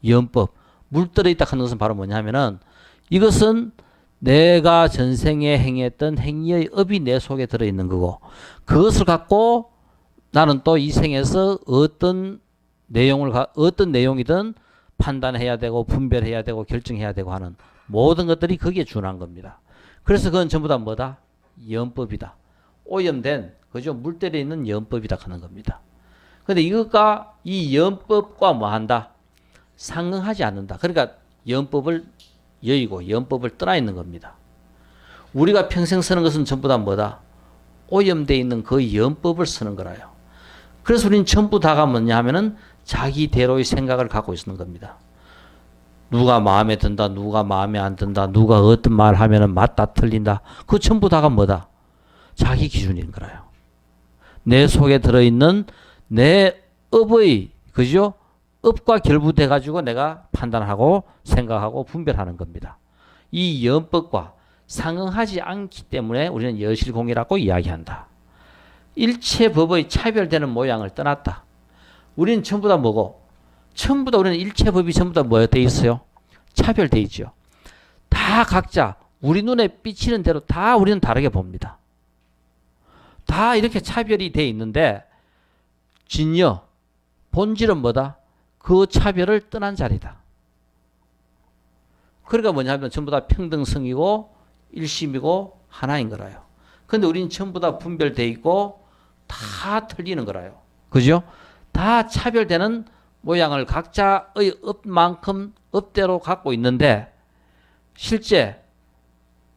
A: 연법, 물들어 있다 하는 것은 바로 뭐냐 하면은 이것은 내가 전생에 행했던 행위의 업이 내 속에 들어있는 거고 그것을 갖고 나는 또 이 생에서 어떤 내용이든 판단해야 되고 분별해야 되고 결정해야 되고 하는 모든 것들이 거기에 준한 겁니다. 그래서 그건 전부 다 뭐다? 연법이다. 오염된 그죠? 물때려 있는 연법이다 하는 겁니다. 그런데 이것과 이 연법과 뭐 한다? 상응하지 않는다. 그러니까 연법을 여의고 연법을 떠나 있는 겁니다. 우리가 평생 쓰는 것은 전부 다 뭐다? 오염되어 있는 그 연법을 쓰는 거라요. 그래서 우리는 전부 다가 뭐냐 하면은 자기대로의 생각을 갖고 있는 겁니다. 누가 마음에 든다, 누가 마음에 안 든다, 누가 어떤 말 하면은 맞다, 틀린다. 그 전부 다가 뭐다? 자기 기준인 거라요. 내 속에 들어있는 내 업의, 그죠? 업과 결부돼 가지고 내가 판단하고 생각하고 분별하는 겁니다. 이 연법과 상응하지 않기 때문에 우리는 여실공이라고 이야기한다. 일체 법의 차별되는 모양을 떠났다. 우리는 전부 다 뭐고? 전부 다 우리는 일체 법이 전부 다 뭐에 돼 있어요? 차별돼 있죠. 다 각자 우리 눈에 비치는 대로 다 우리는 다르게 봅니다. 다 이렇게 차별이 돼 있는데 진여, 본질은 뭐다? 그 차별을 떠난 자리다. 그러니까 뭐냐면 전부 다 평등성이고 일심이고 하나인 거라요. 근데 우리는 전부 다 분별돼 있고 다 틀리는 거라요. 그죠? 다 차별되는 모양을 각자의 업만큼 업대로 갖고 있는데 실제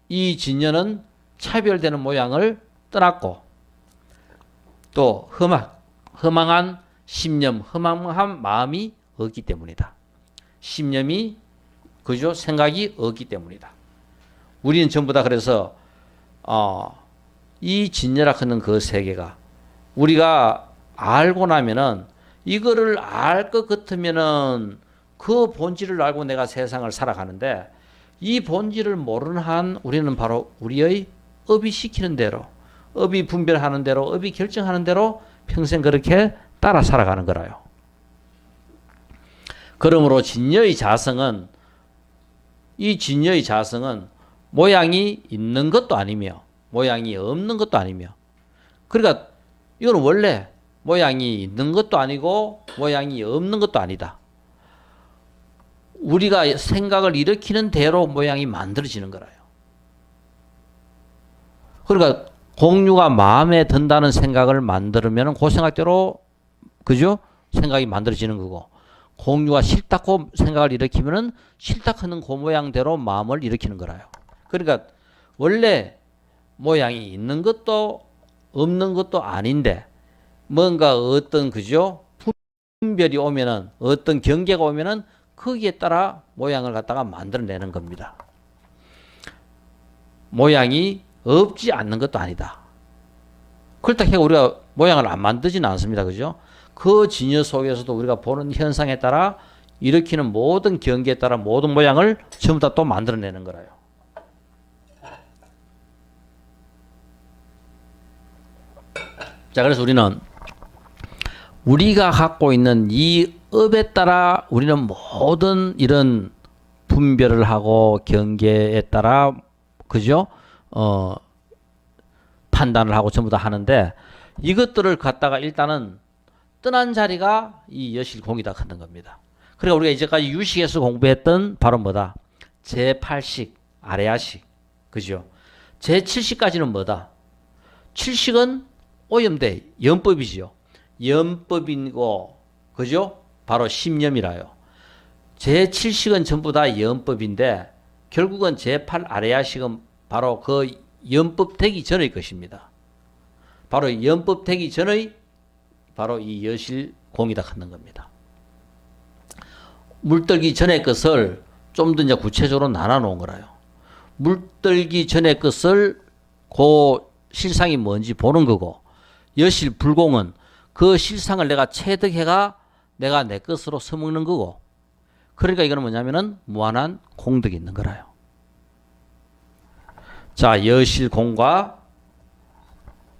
A: 이 진여는 차별되는 모양을 떠났고 또 허망한 심념, 허망한 마음이 없기 때문이다. 심념이 그죠? 생각이 없기 때문이다. 우리는 전부 다 그래서 이 진여라 하는 그 세계가 우리가 알고 나면은 이거를 알 것 같으면은 그 본질을 알고 내가 세상을 살아가는데 이 본질을 모르는 한 우리는 바로 우리의 업이 시키는 대로, 업이 분별하는 대로, 업이 결정하는 대로 평생 그렇게 따라 살아가는 거라요. 그러므로 진여의 자성은 이 진여의 자성은 모양이 있는 것도 아니며 모양이 없는 것도 아니며 그러니까 이건 원래 모양이 있는 것도 아니고 모양이 없는 것도 아니다. 우리가 생각을 일으키는 대로 모양이 만들어지는 거라요. 그러니까 공유가 마음에 든다는 생각을 만들면 그 생각대로 그죠? 생각이 만들어지는 거고 공유가 싫다고 생각을 일으키면은 싫다 하는 그 모양대로 마음을 일으키는 거라요. 그러니까 원래 모양이 있는 것도 없는 것도 아닌데 뭔가 어떤 그죠? 분별이 오면은 어떤 경계가 오면은 거기에 따라 모양을 갖다가 만들어내는 겁니다. 모양이 없지 않는 것도 아니다. 그렇다고 해서 우리가 모양을 안 만들지는 않습니다. 그죠? 그 진여 속에서도 우리가 보는 현상에 따라 일으키는 모든 경계에 따라 모든 모양을 전부 다 또 만들어내는 거라요. 자, 그래서 우리는 우리가 갖고 있는 이 업에 따라 우리는 모든 이런 분별을 하고 경계에 따라 그죠? 판단을 하고 전부 다 하는데 이것들을 갖다가 일단은 떠난 자리가 이 여실공이다 하는 겁니다. 그러니까 우리가 이제까지 유식에서 공부했던 바로 뭐다? 제8식, 아레아식. 그죠? 제7식까지는 뭐다? 7식은 오염돼, 염법이지요. 염법이고, 그죠? 바로 심염이라요. 제7식은 전부 다 염법인데, 결국은 제8 아레아식은 바로 그 염법 되기 전의 것입니다. 바로 염법 되기 전의 바로 이 여실공이다 하는 겁니다. 물들기 전의 것을 좀 더 이제 구체적으로 나눠 놓은 거라요. 물들기 전의 것을 그 실상이 뭔지 보는 거고, 여실불공은 그 실상을 내가 체득해가 내가 내 것으로 써먹는 거고, 그러니까 이거는 뭐냐면은 무한한 공덕이 있는 거라요. 자, 여실공과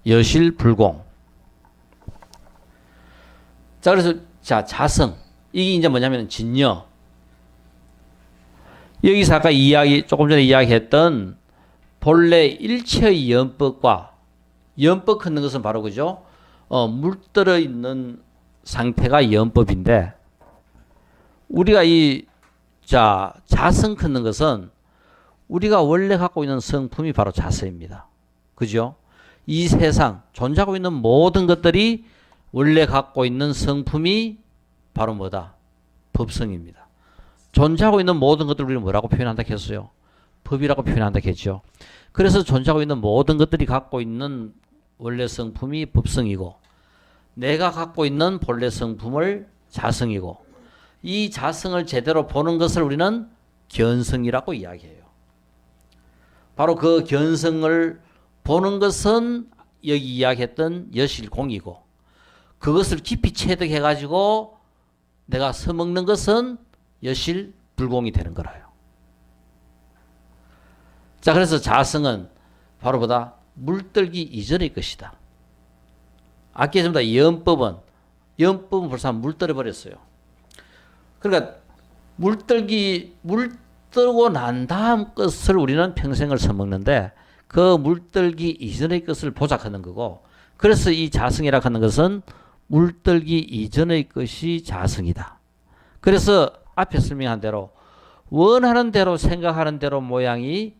A: 여실불공. 자, 그래서 자, 자성. 이게 이제 뭐냐면 진여. 여기서 아까 조금 전에 이야기했던 본래 일체의 연법과 연법 하는 것은 바로 그죠? 물들어 있는 상태가 연법인데 우리가 자성 하는 것은 우리가 원래 갖고 있는 성품이 바로 자성입니다. 그죠? 이 세상 존재하고 있는 모든 것들이 원래 갖고 있는 성품이 바로 뭐다? 법성입니다. 존재하고 있는 모든 것들을 우리는 뭐라고 표현한다 했어요? 법이라고 표현한다 했죠. 그래서 존재하고 있는 모든 것들이 갖고 있는 원래 성품이 법성이고 내가 갖고 있는 본래 성품을 자성이고 이 자성을 제대로 보는 것을 우리는 견성이라고 이야기해요. 바로 그 견성을 보는 것은 여기 이야기했던 여실공이고 그것을 깊이 체득해가지고 내가 써먹는 것은 여실불공이 되는 거라요. 자, 그래서 자성은 바로 보다 물들기 이전의 것이다. 아까 전부 다 연법은 벌써 물들어 버렸어요. 그러니까 물들고 난 다음 것을 우리는 평생을 써먹는데 그 물들기 이전의 것을 보작하는 거고 그래서 이 자성이라 하는 것은 물들기 이전의 것이 자성이다. 그래서 앞에 설명한 대로 원하는 대로 생각하는 대로 모양이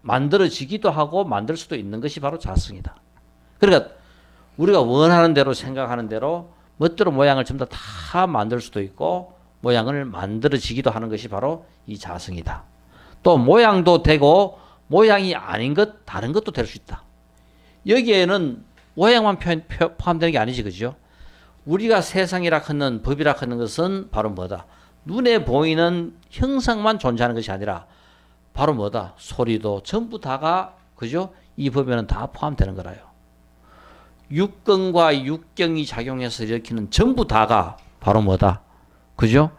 A: 만들어지기도 하고 만들 수도 있는 것이 바로 자성이다. 그러니까 우리가 원하는 대로 생각하는 대로 멋대로 모양을 전부 다 만들 수도 있고 모양을 만들어지기도 하는 것이 바로 이 자성이다. 또 모양도 되고 모양이 아닌 것 다른 것도 될 수 있다. 여기에는 모양만 포함되는 게 아니지, 그죠? 우리가 세상이라 하는 법이라 하는 것은 바로 뭐다? 눈에 보이는 형상만 존재하는 것이 아니라 바로 뭐다? 소리도 전부 다가 그죠? 이 법에는 다 포함되는 거라요. 육경과 육경이 작용해서 일으키는 전부 다가 바로 뭐다? 그죠?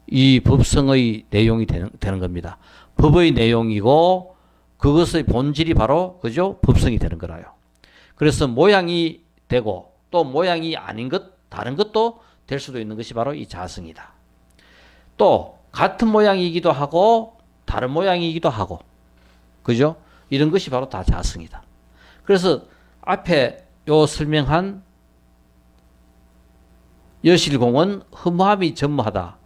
A: 이 법성의 내용이 되는 겁니다. 법의 내용이고 그것의 본질이 바로 그죠? 법성이 되는 거라요. 그래서 모양이 되고 또 모양이 아닌 것 다른 것도 될 수도 있는 것이 바로 이 자성이다. 또 같은 모양이기도 하고 다른 모양이기도 하고 그죠? 이런 것이 바로 다 자성이다. 그래서 앞에 요 설명한 여실공은 허무함이 전무하다.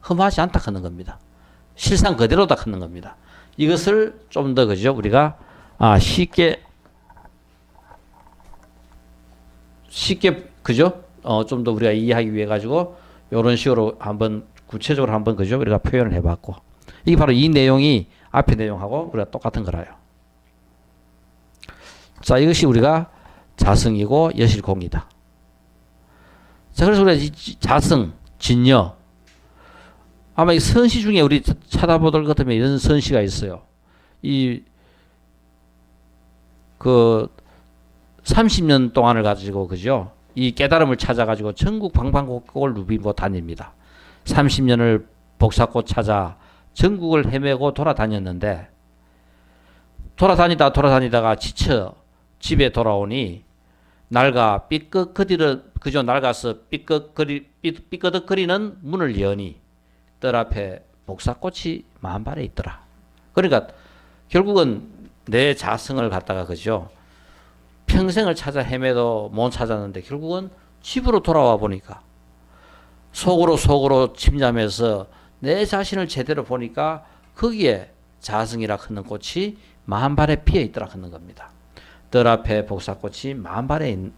A: 허무하지 않다 하는 겁니다. 실상 그대로다 하는 겁니다. 이것을 좀 더 그죠? 우리가 쉽게 그죠? 좀 더 우리가 이해하기 위해 가지고 이런 식으로 한번 구체적으로 한번 그죠? 우리가 표현을 해봤고 이게 바로 이 내용이 앞의 내용하고 우리가 똑같은 거라요. 자, 이것이 우리가 자성이고 여실공이다. 자, 그래서 우리가 이 자성, 진여 아마 이 선시 중에 우리 찾아보들 것 같으면 이런 선시가 있어요. 그 30년 동안을 가지고 그죠? 이 깨달음을 찾아가지고 전국 방방곡곡을 누비고 다닙니다. 30년을 복사고 찾아 전국을 헤매고 돌아다녔는데 돌아다니다가 지쳐 집에 돌아오니 낡아 그저 낡아서 삐끄덕거리는 문을 여니 뜰 앞에 복사꽃이 만발에 있더라. 그러니까 결국은 내 자성을 갖다가 그죠. 평생을 찾아 헤매도 못 찾았는데 결국은 집으로 돌아와 보니까 속으로 침잠해서 내 자신을 제대로 보니까 거기에 자성이라 하는 꽃이 만발에 피어 있더라 하는 겁니다. 뜰 앞에 복사꽃이 만발에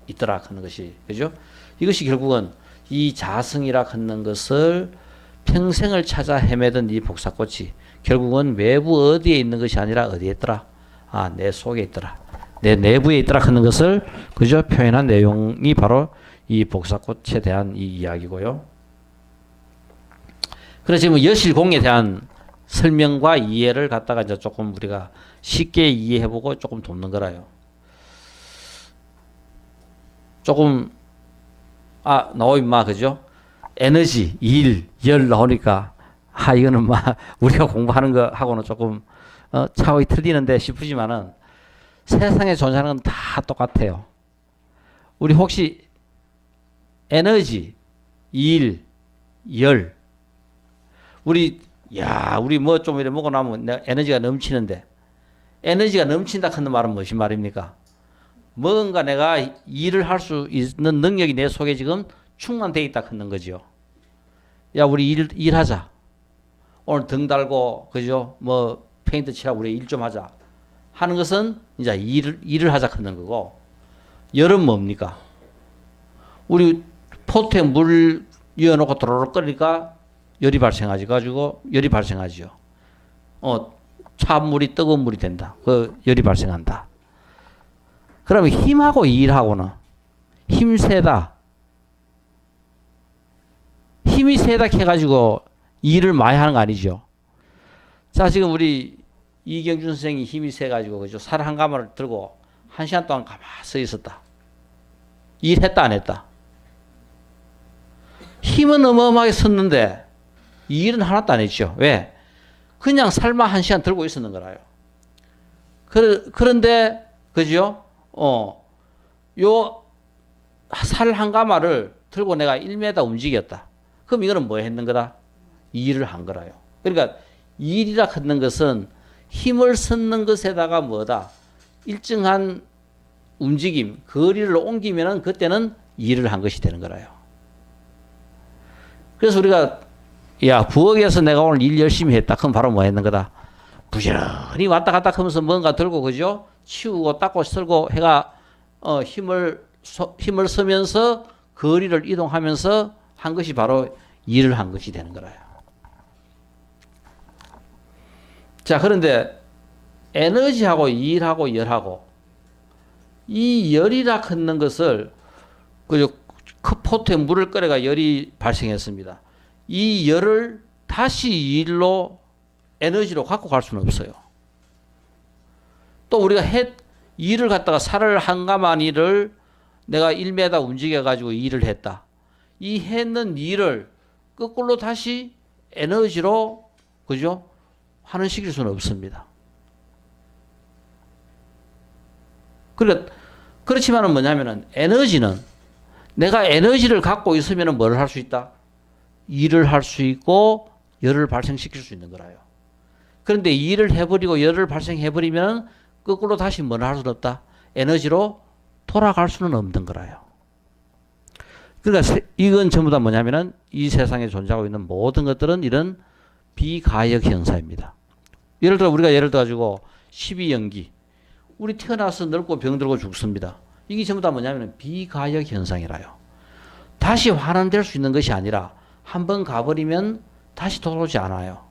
A: 있더라 하는 것이 그죠? 이것이 결국은 이 자성이라 하는 것을 평생을 찾아 헤매던 이 복사꽃이 결국은 외부 어디에 있는 것이 아니라 어디에 있더라? 아, 내 속에 있더라. 내 내부에 있더라 하는 것을 그죠? 표현한 내용이 바로 이 복사꽃에 대한 이 이야기고요. 그래서 지금 여실공에 대한 설명과 이해를 갖다가 이제 조금 우리가 쉽게 이해해보고 조금 돕는 거라요. 조금 나오 임마 그죠? 에너지, 일, 열 나오니까 이거는 막 우리가 공부하는 거 하고는 조금 차원이 틀리는데 싶으지만은 세상에 존재하는 건 다 똑같아요. 우리 혹시 에너지, 일, 열 우리 뭐 좀 이래 먹고 나면 에너지가 넘치는데 에너지가 넘친다 하는 말은 무슨 말입니까? 뭔가 내가 일을 할 수 있는 능력이 내 속에 지금 충만되어 있다 하는 거죠. 야, 우리 일하자. 오늘 등 달고 그죠? 뭐 페인트 칠하고 우리 일 좀 하자. 하는 것은 이제 일을 하자 하는 거고. 열은 뭡니까? 우리 포트에 물 이어놓고 도로록 끓으니까 열이 발생하지 가지고 열이 발생하죠. 찬물이 뜨거운 물이 된다. 그 열이 발생한다. 그러면 힘하고 일하고는 힘이 세다 해가지고 일을 많이 하는 거 아니죠. 자, 지금 우리 이경준 선생이 힘이 세가지고 그죠? 살 한 가마를 들고 1시간 동안 가만히 서 있었다. 일했다 안 했다? 힘은 어마어마하게 썼는데 일은 하나도 안 했죠. 왜? 그냥 살만 1시간 들고 있었는 거라요. 그런데 그죠? 요 살 한 가마를 들고 내가 1m 움직였다. 그럼 이거는 뭐 했는 거다? 일을 한 거라요. 그러니까 일이라 하는 것은 힘을 쏟는 것에다가 뭐다? 일정한 움직임, 거리를 옮기면은 그때는 일을 한 것이 되는 거라요. 그래서 우리가 부엌에서 내가 오늘 일 열심히 했다. 그럼 바로 뭐 했는 거다? 부지런히 왔다 갔다 하면서 뭔가 들고 그죠? 치우고 닦고 쓸고 해가 힘을 쓰면서 거리를 이동하면서 한 것이 바로 일을 한 것이 되는 거라요. 자, 그런데 에너지하고 일하고 열하고 이 열이라 하는 것을 그죠? 포트에 물을 끓여가 열이 발생했습니다. 이 열을 다시 일로 에너지로 갖고 갈 수는 없어요. 또 우리가 일을 갖다가 살을 한 가마니를 내가 1m 움직여 가지고 일을 했다. 이 했는 일을 거꾸로 다시 에너지로 그죠? 환원시킬 수는 없습니다. 그렇지만은 뭐냐면은 에너지는 내가 에너지를 갖고 있으면은 뭘 할 수 있다? 일을 할 수 있고 열을 발생시킬 수 있는 거라요. 그런데 일을 해버리고 열을 발생해버리면 거꾸로 다시 뭘 할 수는 없다? 에너지로 돌아갈 수는 없는 거라요. 그러니까 이건 전부 다 뭐냐면은 이 세상에 존재하고 있는 모든 것들은 이런 비가역 현상입니다. 예를 들어 가지고 12연기 우리 태어나서 늙고 병들고 죽습니다. 이게 전부 다 뭐냐면 비가역 현상이라요. 다시 환원될 수 있는 것이 아니라 한번 가버리면 다시 돌아오지 않아요.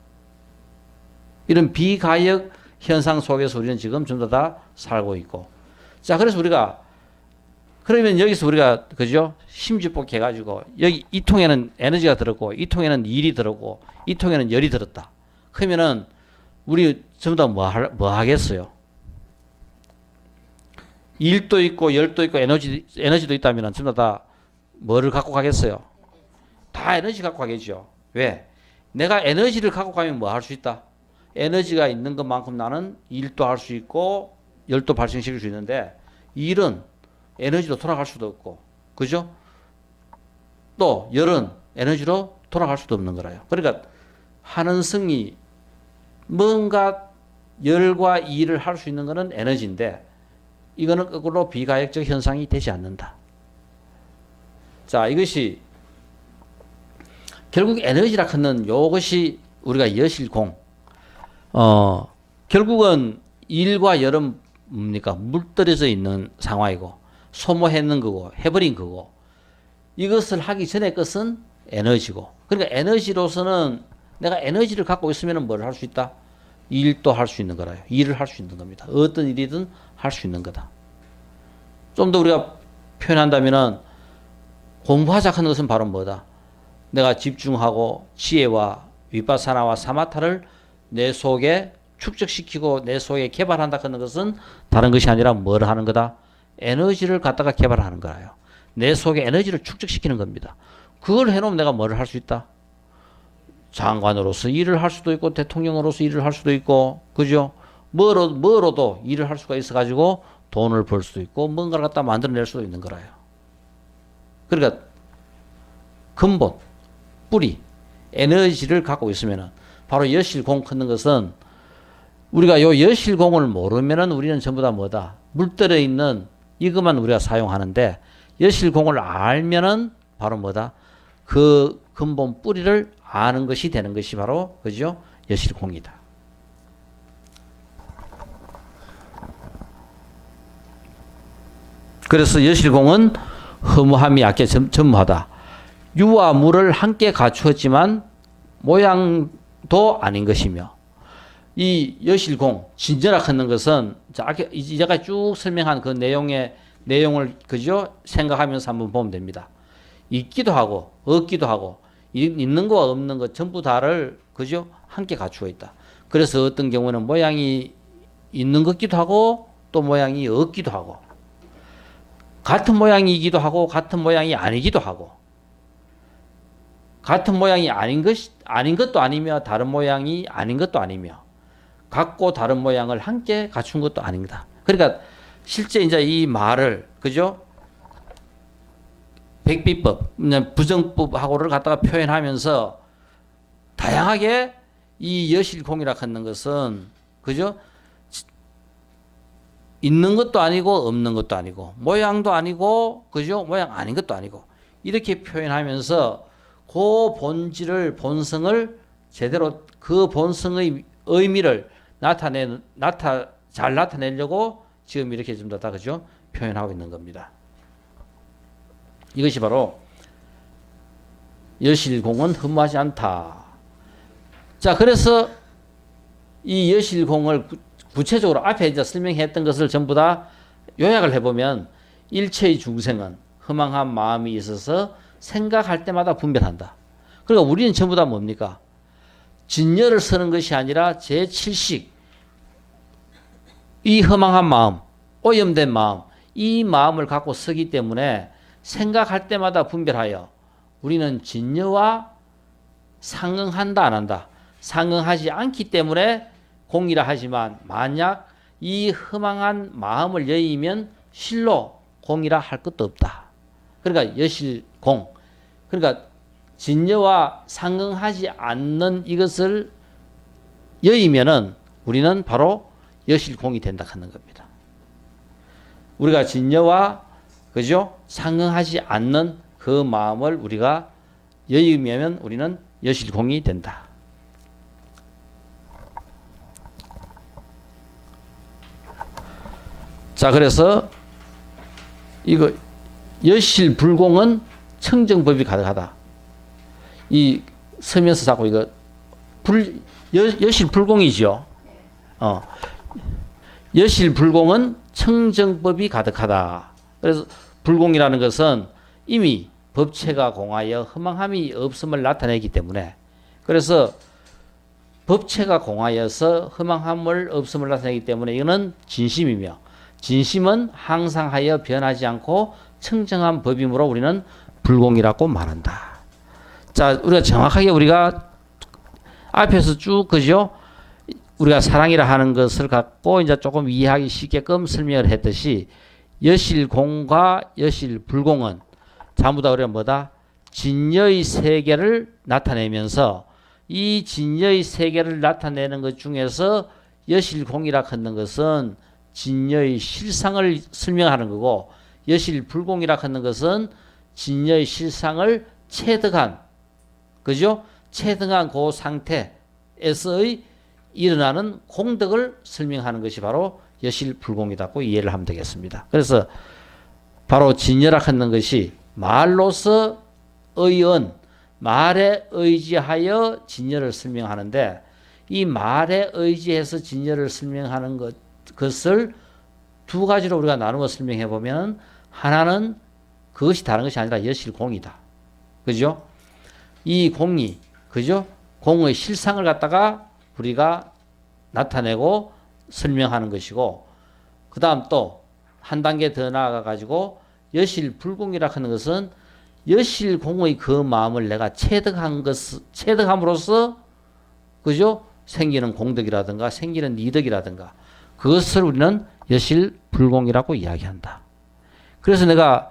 A: 이런 비가역 현상 속에서 우리는 지금 전부 다 살고 있고. 자, 그래서 그러면 여기서 우리가 그죠? 심지폭 해가지고 여기 이 통에는 에너지가 들었고 이 통에는 일이 들었고 이 통에는 열이 들었다. 그러면은 우리 전부 다 뭐 하겠어요? 일도 있고 열도 있고 에너지도 있다면 전부 다 뭐를 갖고 가겠어요? 다 에너지 갖고 가겠죠. 왜? 내가 에너지를 갖고 가면 뭐 할 수 있다? 에너지가 있는 것만큼 나는 일도 할 수 있고 열도 발생시킬 수 있는데 일은 에너지로 돌아갈 수도 없고, 그죠? 또 열은 에너지로 돌아갈 수도 없는 거라요. 그러니까 하는 성이 뭔가 열과 일을 할 수 있는 것은 에너지인데 이거는 거꾸로 비가역적 현상이 되지 않는다. 자, 이것이 결국 에너지라 하는 이것이 우리가 여실공. 결국은 일과 열은 뭡니까? 물들여져 있는 상황이고 소모했는 거고 해버린 거고 이것을 하기 전에 것은 에너지고 그러니까 에너지로서는 내가 에너지를 갖고 있으면 뭘 할 수 있다? 일도 할 수 있는 거라요. 일을 할 수 있는 겁니다. 어떤 일이든 할 수 있는 거다. 좀 더 우리가 표현한다면은 공부하자 하는 것은 바로 뭐다? 내가 집중하고 지혜와 위파사나와 사마타를 내 속에 축적시키고 내 속에 개발한다 하는 것은 다른 것이 아니라 뭘 하는 거다? 에너지를 갖다가 개발하는 거예요. 내 속에 에너지를 축적시키는 겁니다. 그걸 해놓으면 내가 뭘 할 수 있다? 장관으로서 일을 할 수도 있고 대통령으로서 일을 할 수도 있고 그죠? 뭐로도 일을 할 수가 있어가지고 돈을 벌 수도 있고 뭔가를 갖다 만들어낼 수도 있는 거라요. 그러니까 근본, 뿌리, 에너지를 갖고 있으면은 바로 여실공 하는 것은 우리가 요 여실공을 모르면은 우리는 전부 다 뭐다? 물들어 있는 이것만 우리가 사용하는데 여실공을 알면은 바로 뭐다? 그 근본 뿌리를 아는 것이 되는 것이 바로 그죠? 여실공이다. 그래서 여실공은 허무함이 약해 전무하다. 유와 무를 함께 갖추었지만 모양도 아닌 것이며 이 여실공 진저라 하는 것은 제가 쭉 설명한 그 내용을 그죠? 생각하면서 한번 보면 됩니다. 있기도 하고 없기도 하고 있는 거와 없는 것 전부 다를 그죠? 함께 갖추어 있다. 그래서 어떤 경우는 모양이 있는 것 같기도 하고 또 모양이 없기도 하고 같은 모양이기도 하고 같은 모양이 아니기도 하고 같은 모양이 아닌 것도 아니며 다른 모양이 아닌 것도 아니며 같고 다른 모양을 함께 갖춘 것도 아닙니다. 그러니까 실제 이제 이 말을 그죠? 백비법, 부정법하고를 갖다가 표현하면서 다양하게 이 여실공이라 하는 것은 그죠? 있는 것도 아니고 없는 것도 아니고 모양도 아니고 그죠? 모양 아닌 것도 아니고 이렇게 표현하면서 그 본성을 제대로 그 본성의 의미를 잘 나타내려고 지금 이렇게 좀 더 그죠? 표현하고 있는 겁니다. 이것이 바로 여실공은 허무하지 않다. 자, 그래서 이 여실공을 구체적으로 앞에 이제 설명했던 것을 전부 다 요약을 해보면 일체의 중생은 허망한 마음이 있어서 생각할 때마다 분별한다. 그러니까 우리는 전부 다 뭡니까? 진열을 쓰는 것이 아니라 제7식 이 허망한 마음, 오염된 마음, 이 마음을 갖고 서기 때문에 생각할 때마다 분별하여 우리는 진여와 상응한다 안 한다. 상응하지 않기 때문에 공이라 하지만 만약 이 허망한 마음을 여의면 실로 공이라 할 것도 없다. 그러니까 여실공. 그러니까 진여와 상응하지 않는 이것을 여의면은 우리는 바로 여실공이 된다 하는 겁니다. 우리가 진여와 그죠? 상응하지 않는 그 마음을 우리가 여의면 우리는 여실공이 된다. 자, 그래서 이거 여실불공은 청정법이 가득하다. 이 서면서 자꾸 이거 여실불공이죠. 여실불공은 청정법이 가득하다. 그래서 불공이라는 것은 이미 법체가 공하여 허망함이 없음을 나타내기 때문에 그래서 법체가 공하여서 허망함을 없음을 나타내기 때문에 이거는 진심이며 진심은 항상 하여 변하지 않고 청정한 법이므로 우리는 불공이라고 말한다. 자, 우리가 정확하게 우리가 앞에서 쭉 그죠? 우리가 사랑이라 하는 것을 갖고 이제 조금 이해하기 쉽게끔 설명을 했듯이 여실공과 여실불공은 전부 다 우리가 뭐다? 진여의 세계를 나타내면서 이 진여의 세계를 나타내는 것 중에서 여실공이라 하는 것은 진여의 실상을 설명하는 거고 여실불공이라 하는 것은 진여의 실상을 체득한 그죠? 체득한 그 상태에서의 일어나는 공덕을 설명하는 것이 바로 여실불공이라고 이해를 하면 되겠습니다. 그래서 바로 진여라 하는 것이 말로서 의언, 말에 의지하여 진여를 설명하는데 이 말에 의지해서 진여를 설명하는 것을 두 가지로 우리가 나누어 설명해 보면 하나는 그것이 다른 것이 아니라 여실공이다. 그죠? 이 공이 그죠? 공의 실상을 갖다가 우리가 나타내고 설명하는 것이고 그 다음 또 한 단계 더 나아가 가지고 여실불공이라 하는 것은 여실공의 그 마음을 내가 체득함으로써 그죠? 생기는 공덕이라든가 생기는 이덕이라든가 그것을 우리는 여실불공이라고 이야기한다. 그래서 내가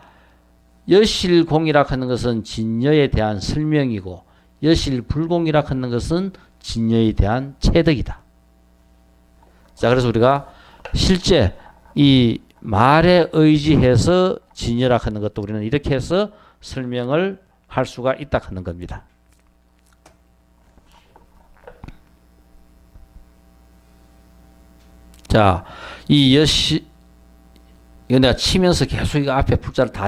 A: 여실공이라 하는 것은 진여에 대한 설명이고 여실불공이라 하는 것은 진여에 대한 체득이다. 자, 그래서 우리가 실제 이 말에 의지해서 진여라 하는 것도 우리는 이렇게 해서 설명을 할 수가 있다 하는 겁니다. 자, 이 이거 내가 치면서 계속 이거 앞에 풀자를 다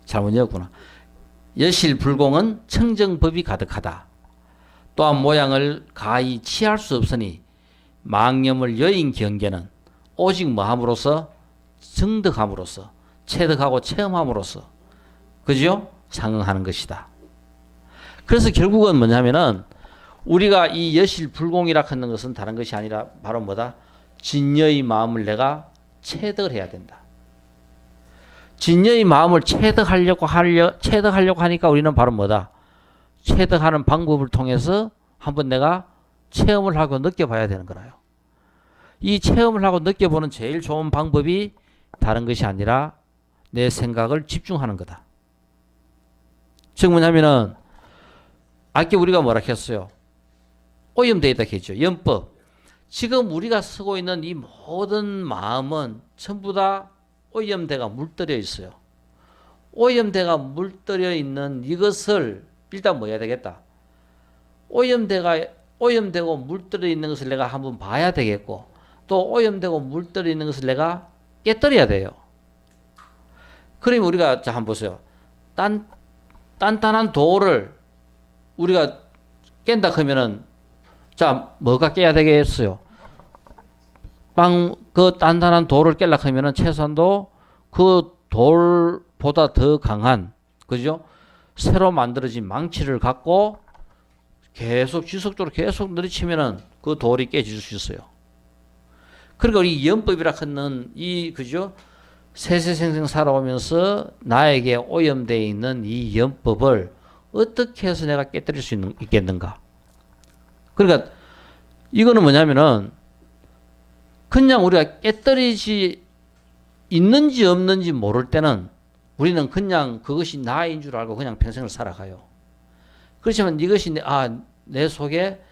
A: 잘못 읽었구나. 여실불공은 청정법이 가득하다. 또한 모양을 가히 취할 수 없으니 망념을 여인 경계는 오직 뭐함으로써 정득함으로써 체득하고 체험함으로써 그죠? 상응하는 것이다. 그래서 결국은 뭐냐면은 우리가 이 여실불공이라 하는 것은 다른 것이 아니라 바로 뭐다? 진여의 마음을 내가 체득을 해야 된다. 진여의 마음을 체득하려고 하니까 우리는 바로 뭐다? 체득하는 방법을 통해서 한번 내가 체험을 하고 느껴봐야 되는 거라요. 이 체험을 하고 느껴보는 제일 좋은 방법이 다른 것이 아니라 내 생각을 집중하는 거다. 즉 뭐냐면은 아까 우리가 뭐라 했어요? 오염되어 있다 했죠. 연법. 지금 우리가 쓰고 있는 이 모든 마음은 전부 다 오염대가 물들여 있어요. 오염대가 물들여 있는 이것을 일단 뭐 해야 되겠다. 오염되고 물들여 있는 것을 내가 한번 봐야 되겠고 또 오염되고 물들여 있는 것을 내가 깨뜨려야 돼요. 그러면 우리가 자 한번 보세요. 단단한 돌을 우리가 깬다 하면은 자 뭐가 깨야 되겠어요? 그 단단한 돌을 깰라 하면은 최소한도 그 돌보다 더 강한 그죠? 새로 만들어진 망치를 갖고 계속 지속적으로 계속 내리치면은 그 돌이 깨질 수 있어요. 그러니까 이 연법이라 하는 이 그죠? 세세생생 살아오면서 나에게 오염되어 있는 이 연법을 어떻게 해서 내가 깨뜨릴 수 있겠는가? 그러니까 이거는 뭐냐면은 그냥 우리가 깨뜨리지 있는지 없는지 모를 때는 우리는 그냥 그것이 나인 줄 알고 그냥 평생을 살아가요. 그렇지만 이것이 내 속에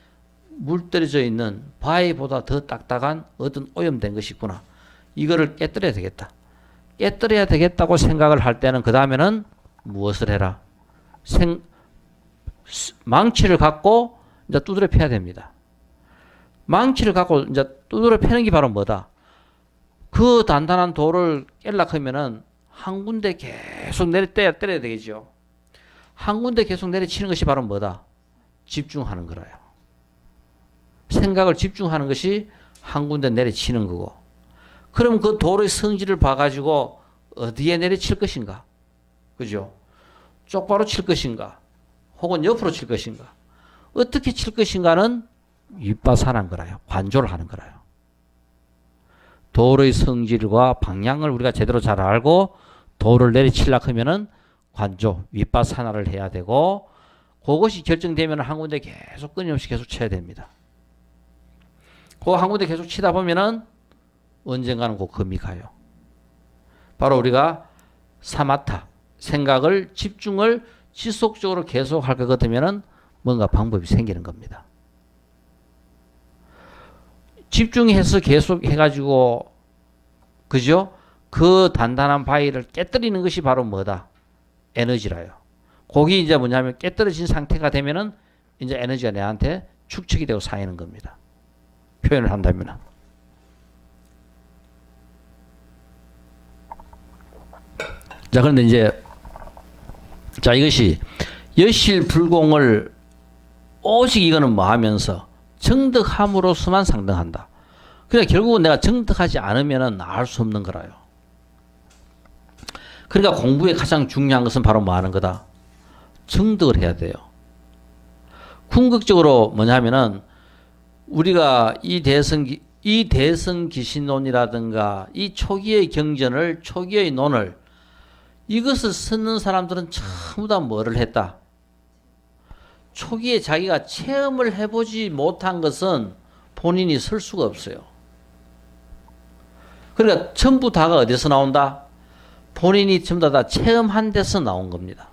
A: 물들여져 있는 바위보다 더 딱딱한 어떤 오염된 것이 있구나. 이거를 깨뜨려야 되겠다. 깨뜨려야 되겠다고 생각을 할 때는 그 다음에는 무엇을 해라? 망치를 갖고 이제 두드려 패야 됩니다. 망치를 갖고 이제 두드려 패는 게 바로 뭐다? 그 단단한 돌을 깰라 하면은 한 군데 계속 때려야 되겠죠. 한 군데 계속 내리치는 것이 바로 뭐다? 집중하는 거라요. 생각을 집중하는 것이 한 군데 내리치는 거고. 그럼 그 돌의 성질을 봐가지고 어디에 내리칠 것인가? 그죠? 똑바로 칠 것인가? 혹은 옆으로 칠 것인가? 어떻게 칠 것인가는 윗바산한 거라요. 관조를 하는 거라요. 돌의 성질과 방향을 우리가 제대로 잘 알고 돌을 내리치려고 하면은 관조, 윗바산화를 해야 되고 그것이 결정되면 한 군데 계속 끊임없이 계속 쳐야 됩니다. 그 한 군데 계속 치다 보면은 언젠가는 곧 금이 가요. 바로 우리가 사마타, 생각을, 집중을 지속적으로 계속 할 것 같으면은 뭔가 방법이 생기는 겁니다. 집중해서 계속 해가지고, 그죠? 그 단단한 바위를 깨뜨리는 것이 바로 뭐다? 에너지라요. 거기 이제 뭐냐면 깨뜨려진 상태가 되면은 이제 에너지가 내한테 축적이 되고 쌓이는 겁니다. 표현을 한다면은. 자, 그런데 이제, 자, 이것이 여실불공을 오직 이거는 뭐 하면서 정득함으로서만 상등한다. 그러니까 결국은 내가 정득하지 않으면은 알 수 없는 거라요. 그러니까 공부에 가장 중요한 것은 바로 뭐 하는 거다? 정득을 해야 돼요. 궁극적으로 뭐냐면은 우리가 이 대성 기신론이라든가 이 초기의 경전을, 초기의 논을 이것을 쓰는 사람들은 전부 다 뭐를 했다? 초기에 자기가 체험을 해보지 못한 것은 본인이 쓸 수가 없어요. 그러니까 전부 다가 어디서 나온다? 본인이 전부 다 체험한 데서 나온 겁니다.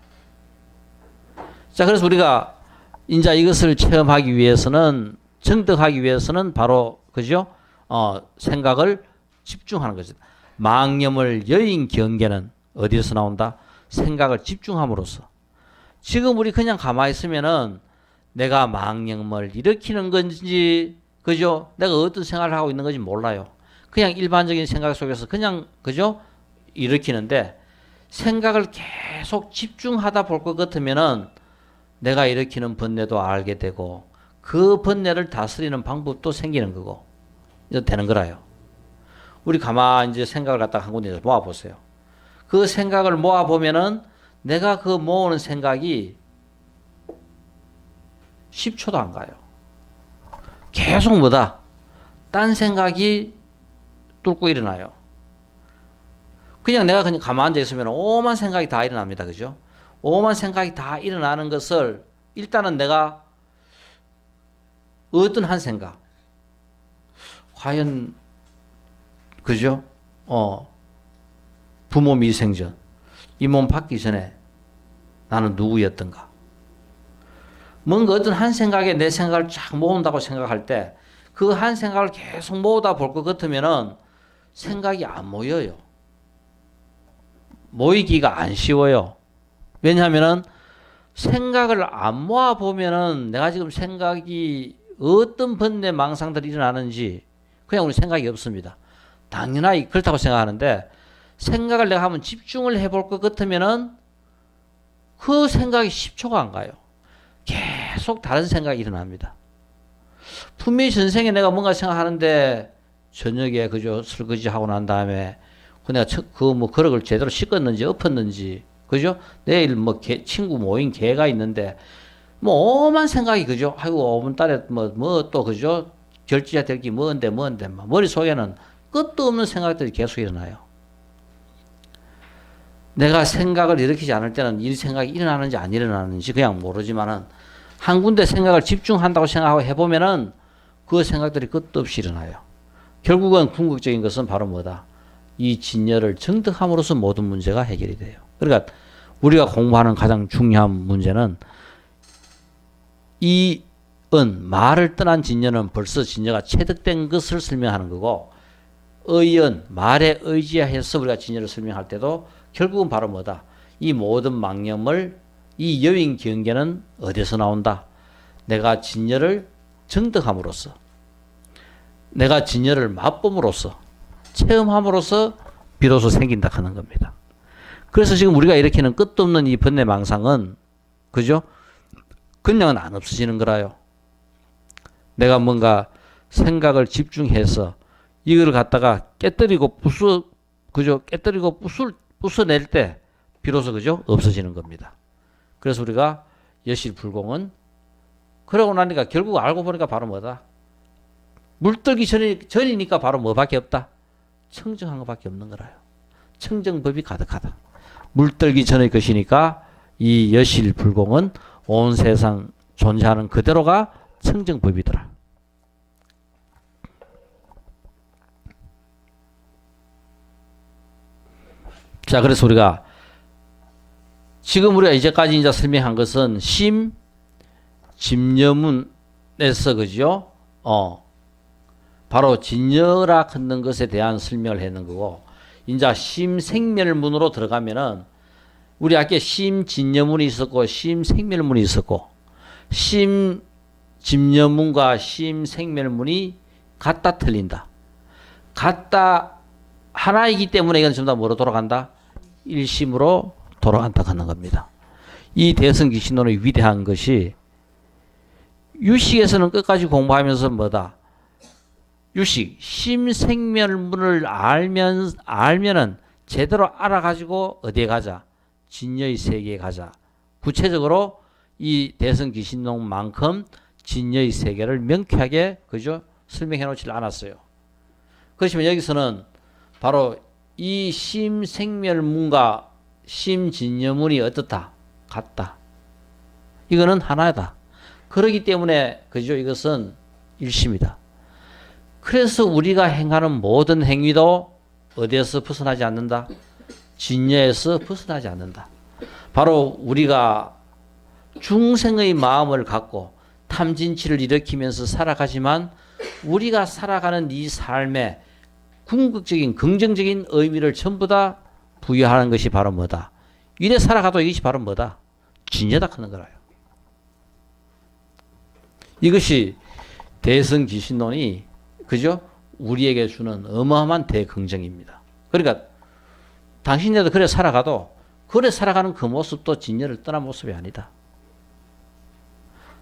A: 자, 그래서 우리가 이제 이것을 체험하기 위해서는, 정득하기 위해서는 바로, 그죠? 생각을 집중하는 거죠. 망념을 여인 경계는 어디에서 나온다? 생각을 집중함으로써. 지금 우리 그냥 가만히 있으면은 내가 망념을 일으키는 건지, 그죠? 내가 어떤 생각을 하고 있는 건지 몰라요. 그냥 일반적인 생각 속에서 그냥, 그죠? 일으키는데 생각을 계속 집중하다 볼 것 같으면은 내가 일으키는 번뇌도 알게 되고 그 번뇌를 다스리는 방법도 생기는 거고 이제 되는 거라요. 우리 가만히 이제 생각을 갖다가 한 군데 모아 보세요. 그 생각을 모아 보면은 내가 그 모으는 생각이 10초도 안 가요. 계속 뭐다? 딴 생각이 뚫고 일어나요. 그냥 내가 그냥 가만히 앉아 있으면 오만 생각이 다 일어납니다. 그죠? 오만 생각이 다 일어나는 것을 일단은 내가 어떤 한 생각, 과연, 그죠? 부모 미생전, 이 몸 받기 전에 나는 누구였던가. 뭔가 어떤 한 생각에 내 생각을 쫙 모은다고 생각할 때 그 한 생각을 계속 모으다 볼 것 같으면은 생각이 안 모여요. 모이기가 안 쉬워요. 왜냐하면은 생각을 안 모아보면은 내가 지금 생각이 어떤 번뇌 망상들이 일어나는지 그냥 우리 생각이 없습니다. 당연하게 그렇다고 생각하는데 생각을 내가 한번 집중을 해볼 것 같으면은 그 생각이 10초가 안 가요. 계속 다른 생각이 일어납니다. 분명히 전생에 내가 뭔가 생각하는데 저녁에 그저 설거지 하고 난 다음에 그 내가 뭐 그릇을 제대로 씻었는지 엎었는지 그죠? 내일 뭐 친구 모임 계가 있는데 뭐 오만 생각이 그죠? 아이고 5분 달에 뭐 또 그죠? 결제해야 될 게 뭔데 막 머릿속에는 끝도 없는 생각들이 계속 일어나요. 내가 생각을 일으키지 않을 때는 이 생각이 일어나는지 안 일어나는지 그냥 모르지만은 한 군데 생각을 집중한다고 생각하고 해보면은 그 생각들이 끝도 없이 일어나요. 결국은 궁극적인 것은 바로 뭐다? 이 진열을 정득함으로써 모든 문제가 해결이 돼요. 그러니까 우리가 공부하는 가장 중요한 문제는 이 말을 떠난 진열은 벌써 진열가 체득된 것을 설명하는 거고 말에 의지해서 우리가 진열을 설명할 때도 결국은 바로 뭐다? 이 모든 망념을 이 여인 경계는 어디서 나온다? 내가 진열을 정득함으로써 내가 진열을 맛봄으로써 체험함으로써 비로소 생긴다 하는 겁니다. 그래서 지금 우리가 일으키는 끝도 없는 이 번뇌 망상은 그죠? 그냥은 안 없어지는 거라요. 내가 뭔가 생각을 집중해서 이걸 갖다가 깨뜨리고 깨뜨리고 부숴낼 때 비로소 그죠? 없어지는 겁니다. 그래서 우리가 여실불공은 그러고 나니까 결국 알고 보니까 바로 뭐다? 물들기 전이니까 바로 뭐밖에 없다? 청정한 것밖에 없는 거라요. 청정법이 가득하다. 물들기 전의 것이니까 이 여실불공은 온 세상 존재하는 그대로가 청정법이더라. 자, 그래서 우리가 지금 우리가 이제까지 이제 설명한 것은 심, 집여문에서 그죠? 바로 진여라 하는 것에 대한 설명을 했는 거고, 이제 심생멸문으로 들어가면은 우리 아까 심진여문이 있었고 심생멸문이 있었고, 심집여문과 심생멸문이 같다 틀린다. 같다 하나이기 때문에 이건 전부 다 뭐로 돌아간다? 일심으로 돌아간다 하는 겁니다. 이 대승기신론의 위대한 것이 유식에서는 끝까지 공부하면서 뭐다? 유식, 심생멸문을 알면은 제대로 알아가지고 어디에 가자? 진여의 세계에 가자. 구체적으로 이 대승기신론만큼 진여의 세계를 명쾌하게 그죠? 설명해 놓지 않았어요. 그렇지만 여기서는 바로 이 심생멸문과 심진여문이 어떻다? 같다. 이거는 하나다. 그렇기 때문에 그죠? 이것은 일심이다. 그래서 우리가 행하는 모든 행위도 어디에서 벗어나지 않는다? 진여에서 벗어나지 않는다. 바로 우리가 중생의 마음을 갖고 탐진치를 일으키면서 살아가지만 우리가 살아가는 이 삶에 궁극적인 긍정적인 의미를 전부 다 부여하는 것이 바로 뭐다? 이래 살아가도 이것이 바로 뭐다? 진여다 하는 거라요. 이것이 대승기신론이 그죠? 우리에게 주는 어마어마한 대긍정입니다. 그러니까 당신네도 그래 살아가도 그래 살아가는 그 모습도 진여를 떠난 모습이 아니다.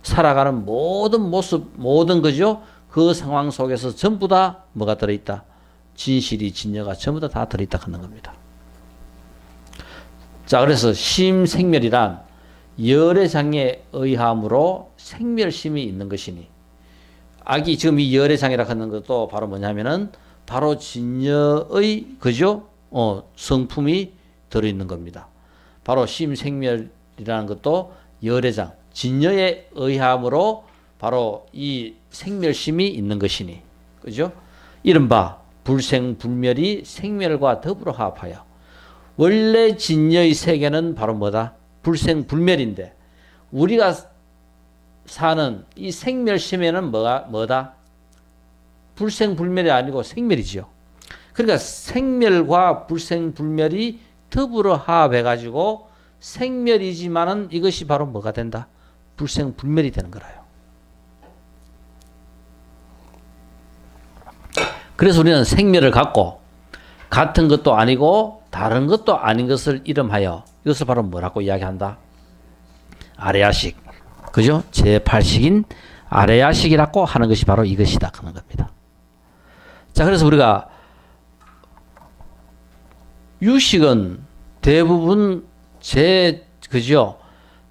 A: 살아가는 모든 모습, 모든 그죠? 그 상황 속에서 전부 다 뭐가 들어있다? 진실이, 진여가 전부 다 들어있다 하는 겁니다. 자, 그래서 심생멸이란 열애장에 의함으로 생멸심이 있는 것이니, 악이 지금 이 열애장이라 하는 것도 바로 뭐냐면은 바로 진여의 그죠? 성품이 들어있는 겁니다. 바로 심생멸이라는 것도 열애장, 진여에 의함으로 바로 이 생멸심이 있는 것이니, 그죠? 이른바 불생불멸이 생멸과 더불어 합하여, 원래 진여의 세계는 바로 뭐다? 불생불멸인데 우리가 사는 이 생멸심에는 뭐다? 불생불멸이 아니고 생멸이지요. 그러니까 생멸과 불생불멸이 더불어 합해가지고 생멸이지만은 이것이 바로 뭐가 된다? 불생불멸이 되는 거라요. 그래서 우리는 생멸을 갖고 같은 것도 아니고 다른 것도 아닌 것을 이름하여 이것을 바로 뭐라고 이야기한다? 아레야식. 그죠? 제8식인 아레야식이라고 하는 것이 바로 이것이다 하는 겁니다. 자, 그래서 우리가 유식은 대부분 그죠?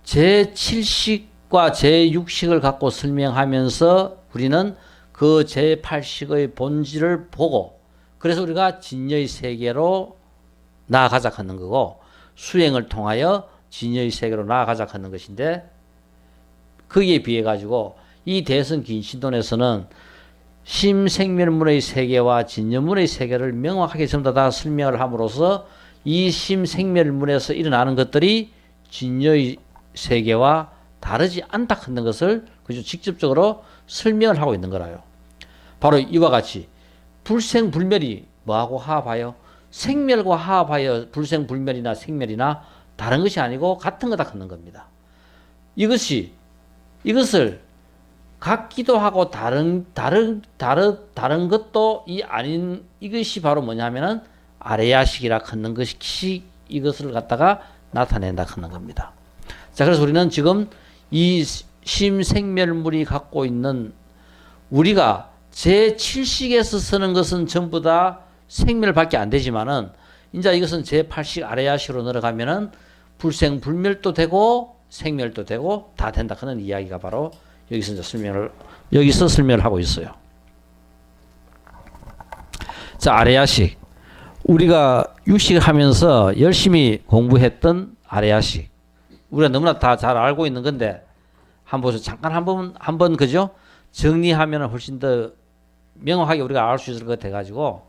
A: 제7식과 제6식을 갖고 설명하면서 우리는 그 제8식의 본질을 보고, 그래서 우리가 진여의 세계로 나아가자 하는 거고, 수행을 통하여 진여의 세계로 나아가자 하는 것인데, 거기에 비해 가지고 이 대승기신론에서는 심생멸문의 세계와 진여문의 세계를 명확하게 전부 다 설명을 함으로써 이 심생멸문에서 일어나는 것들이 진여의 세계와 다르지 않다 하는 것을 그저 직접적으로 설명을 하고 있는 거라요. 바로 이와 같이 불생불멸이 뭐하고 화합하여? 생멸과 화합하여 불생불멸이나 생멸이나 다른 것이 아니고 같은 거다 하는 겁니다. 이것을 같기도 하고 다른 것도 아닌 이것이 바로 뭐냐면은 아레야식이라 하는 것이 이것을 갖다가 나타낸다 하는 겁니다. 자, 그래서 우리는 지금 이 심생멸물이 갖고 있는, 우리가 제7식에서 쓰는 것은 전부 다 생멸밖에 안 되지만은 이제 이것은 제8식 아레야식으로 내려가면은 불생불멸도 되고 생멸도 되고 다 된다 하는 이야기가 바로 여기서 이제 설명을 하고 있어요. 자, 아레야식. 우리가 유식하면서 열심히 공부했던 아레야식. 우리가 너무나 다 잘 알고 있는 건데 한번 잠깐 한번 그죠? 정리하면 훨씬 더 명확하게 우리가 알 수 있을 것 같아 가지고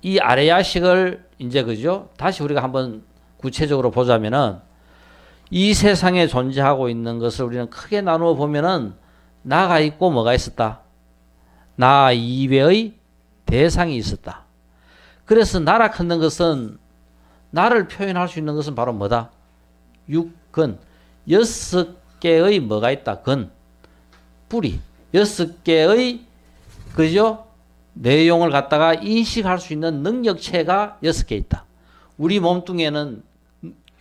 A: 이 아래야식을 이제 그죠? 다시 우리가 한번 구체적으로 보자면은 이 세상에 존재하고 있는 것을 우리는 크게 나누어 보면은 나가 있고 뭐가 있었다? 나 이외의 대상이 있었다. 그래서 나라 갖는 것은 나를 표현할 수 있는 것은 바로 뭐다? 육근. 6개의 뭐가 있다? 근. 뿌리. 6개의 그죠? 내용을 갖다가 인식할 수 있는 능력체가 6개 있다. 우리 몸뚱이에는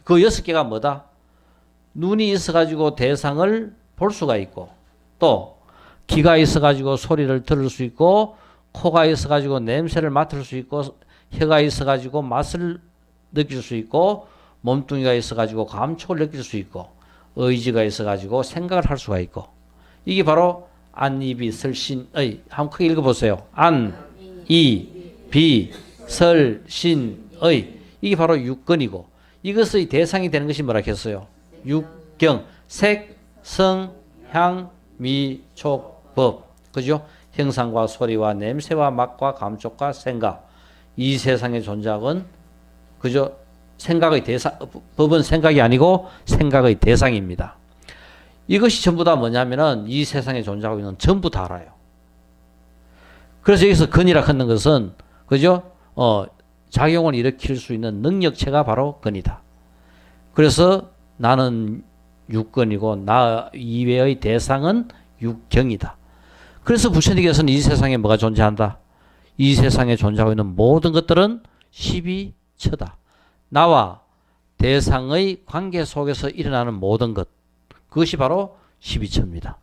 A: 그 6개가 뭐다? 눈이 있어가지고 대상을 볼 수가 있고, 또 귀가 있어가지고 소리를 들을 수 있고, 코가 있어가지고 냄새를 맡을 수 있고, 혀가 있어가지고 맛을 느낄 수 있고, 몸뚱이가 있어가지고 감촉을 느낄 수 있고, 의지가 있어가지고 생각을 할 수가 있고, 이게 바로 안이비 설신의, 한번 크게 읽어보세요. 안이비 설신의, 이게 바로 육근이고, 이것의 대상이 되는 것이 뭐라 했어요? 육경, 색, 성, 향, 미, 촉, 법. 그죠? 형상과 소리와 냄새와 맛과 감촉과 생각. 이 세상에 존재하건 그죠? 생각의 대상, 법은 생각이 아니고 생각의 대상입니다. 이것이 전부 다 뭐냐면은 이 세상에 존재하고 있는 전부 다 알아요. 그래서 여기서 근이라 하는 것은 그죠? 작용을 일으킬 수 있는 능력체가 바로 근이다. 그래서 나는 육근이고 나 이외의 대상은 육경이다. 그래서 부처님께서는 이 세상에 뭐가 존재한다? 이 세상에 존재하고 있는 모든 것들은 12처다. 나와 대상의 관계 속에서 일어나는 모든 것, 그것이 바로 12처입니다.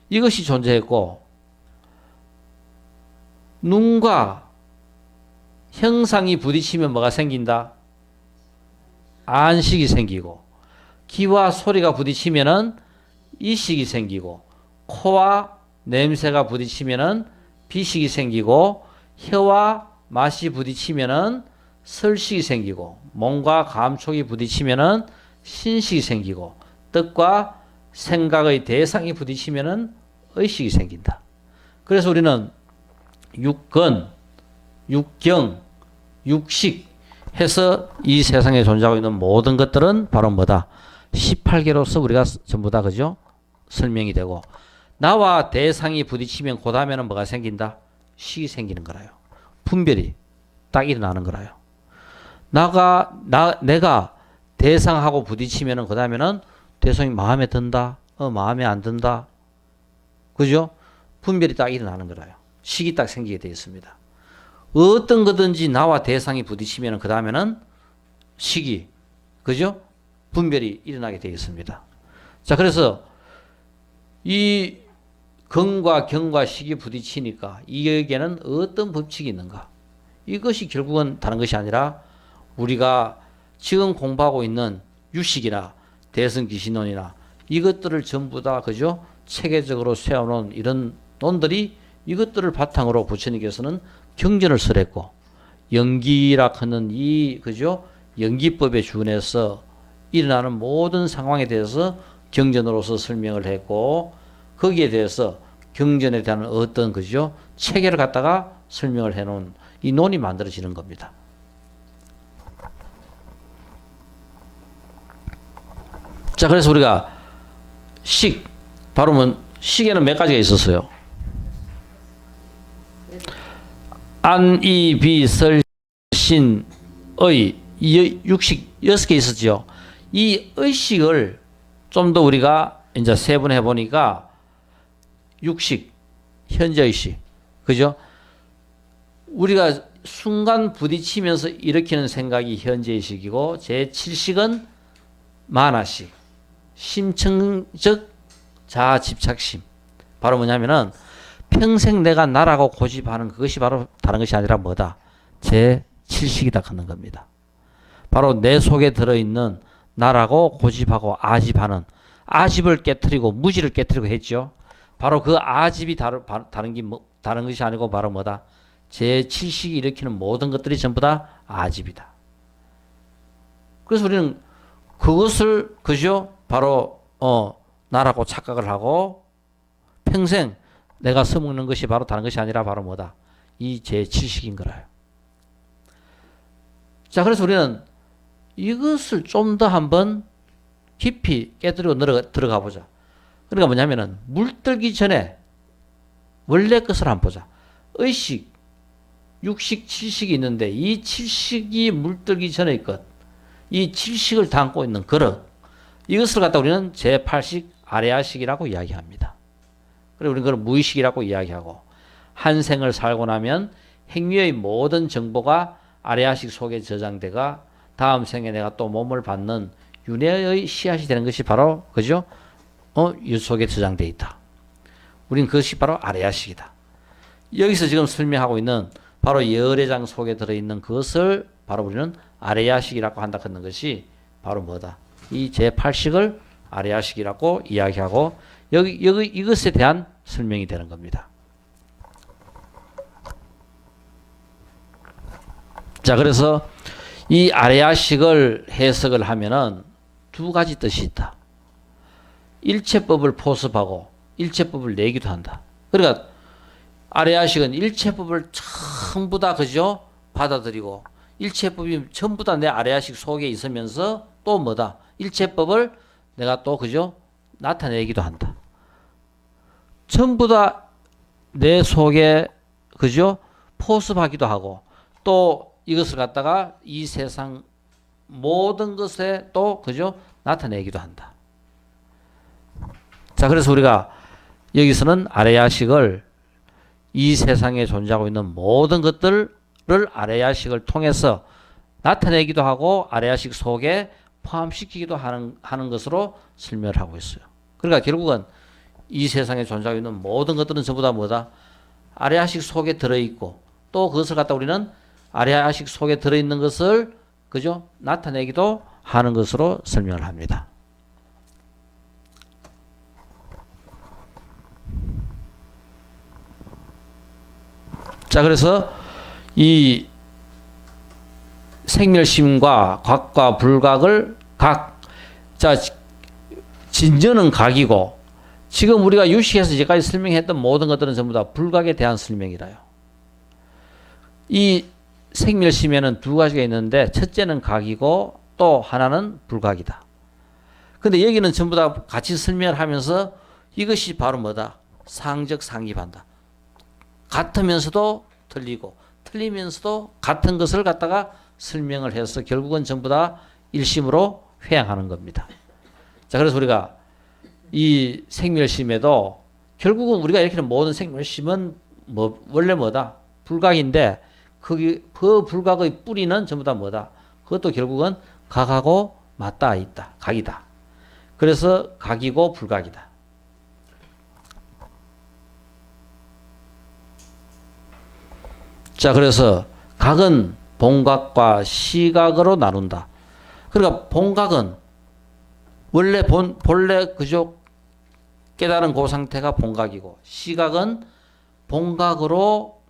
A: 이것이 존재했고, 눈과 형상이 부딪히면 뭐가 생긴다? 안식이 생기고, 귀와 소리가 부딪히면은 이식이 생기고, 코와 냄새가 부딪히면은 비식이 생기고, 혀와 맛이 부딪히면은 설식이 생기고, 몸과 감촉이 부딪히면은 신식이 생기고, 뜻과 생각의 대상이 부딪히면은 의식이 생긴다. 그래서 우리는 육근, 육경, 육식 해서 이 세상에 존재하고 있는 모든 것들은 바로 뭐다? 18개로서 우리가 전부 다 그죠? 설명이 되고, 나와 대상이 부딪히면 그 다음에는 뭐가 생긴다? 식이 생기는 거라요. 분별이 딱 일어나는 거라요. 내가 대상하고 부딪히면은 그 다음에는 대상이 마음에 든다, 마음에 안 든다, 그죠? 분별이 딱 일어나는 거라요. 식이 딱 생기게 되어 있습니다. 어떤 거든지 나와 대상이 부딪히면은 그 다음에는 식이, 그죠? 분별이 일어나게 되어 있습니다. 자, 그래서 이 근과 경과 식이 부딪히니까 이에게는 어떤 법칙이 있는가? 이것이 결국은 다른 것이 아니라 우리가 지금 공부하고 있는 유식이나 대승기신론이나 이것들을 전부 다 그죠? 체계적으로 세워놓은 이런 논들이 이것들을 바탕으로 부처님께서는 경전을 설했고, 연기라 하는 이 그죠? 연기법에 준해서 일어나는 모든 상황에 대해서 경전으로서 설명을 했고, 거기에 대해서 경전에 대한 어떤 그죠? 체계를 갖다가 설명을 해놓은 이 논이 만들어지는 겁니다. 자, 그래서 우리가 식, 바로 뭐 식에는 몇 가지가 있었어요. 안, 이, 비, 설, 신, 의, 육식 6개 있었죠. 이 의식을 좀 더 우리가 이제 세분해 보니까 육식, 현재의식, 그죠? 우리가 순간 부딪히면서 일으키는 생각이 현재의식이고, 제7식은 만화식, 심층적 자아집착심. 바로 뭐냐면은 평생 내가 나라고 고집하는 그것이 바로 다른 것이 아니라 뭐다? 제7식이다 하는 겁니다. 바로 내 속에 들어있는 나라고 고집하고 아집하는, 아집을 깨뜨리고 무지를 깨뜨리고 했죠. 바로 그 아집이 다른 것이 아니고 바로 뭐다? 제7식이 일으키는 모든 것들이 전부 다 아집이다. 그래서 우리는 그것을 그죠? 바로 나라고 착각을 하고 평생 내가 써먹는 것이 바로 다른 것이 아니라 바로 뭐다? 이 제7식인 거라요. 자, 그래서 우리는 이것을 좀 더 한번 깊이 깨뜨리고 들어가 보자. 그러니까 뭐냐면은 물들기 전에 원래 것을 한번 보자. 의식, 육식, 칠식이 있는데 이 칠식이 물들기 전의 것, 이 칠식을 담고 있는 그릇, 이것을 갖다 우리는 제8식 아레아식이라고 이야기합니다. 그리고 우리는 그걸 무의식이라고 이야기하고, 한 생을 살고 나면 행위의 모든 정보가 아레아식 속에 저장돼가 다음 생에 내가 또 몸을 받는 윤회의 씨앗이 되는 것이 바로 그죠? 유 속에 저장돼 있다. 우린 그것이 바로 아레아식이다. 여기서 지금 설명하고 있는 바로 열애장 속에 들어있는 그것을 바로 우리는 아레아식이라고 한다 하는 것이 바로 뭐다? 이 제8식을 아레아식이라고 이야기하고 여기 이것에 대한 설명이 되는 겁니다. 자, 그래서 이 아레아식을 해석을 하면은 두 가지 뜻이 있다. 일체법을 포섭하고 일체법을 내기도 한다. 그러니까 아레아식은 일체법을 전부 다 그죠? 받아들이고 일체법이 전부 다 내 아레아식 속에 있으면서 또 뭐다? 일체법을 내가 또 그죠? 나타내기도 한다. 전부 다 내 속에 그죠? 포섭하기도 하고 또 이것을 갖다가 이 세상 모든 것에 또 그죠? 나타내기도 한다. 자, 그래서 우리가 여기서는 아레아식을 이 세상에 존재하고 있는 모든 것들을 아레아식을 통해서 나타내기도 하고 아레아식 속에 포함시키기도 하는 것으로 설명을 하고 있어요. 그러니까 결국은 이 세상에 존재하고 있는 모든 것들은 전부 다 뭐다? 아레아식 속에 들어있고 또 그것을 갖다 우리는 아레아식 속에 들어있는 것을 그죠? 나타내기도 하는 것으로 설명을 합니다. 자, 그래서 이 생멸심과 각과 불각을 자, 진전은 각이고 지금 우리가 유식에서 이제까지 설명했던 모든 것들은 전부 다 불각에 대한 설명이라요. 이 생멸심에는 두 가지가 있는데 첫째는 각이고 또 하나는 불각이다. 근데 여기는 전부 다 같이 설명을 하면서 이것이 바로 뭐다? 상적 상입한다. 같으면서도 틀리고 틀리면서도 같은 것을 갖다가 설명을 해서 결국은 전부 다 일심으로 회양하는 겁니다. 자, 그래서 우리가 이 생멸심에도 결국은 우리가 이렇게 모든 생멸심은 원래 뭐다? 불각인데 그 불각의 뿌리는 전부 다 뭐다? 그것도 결국은 각하고 맞닿아 있다. 각이다. 그래서 각이고 불각이다. 자, 그래서 각은 본각과 시각으로 나눈다. 그러니까 본각은 본래 그저 깨달은 그 상태가 본각이고 시각은 본각으로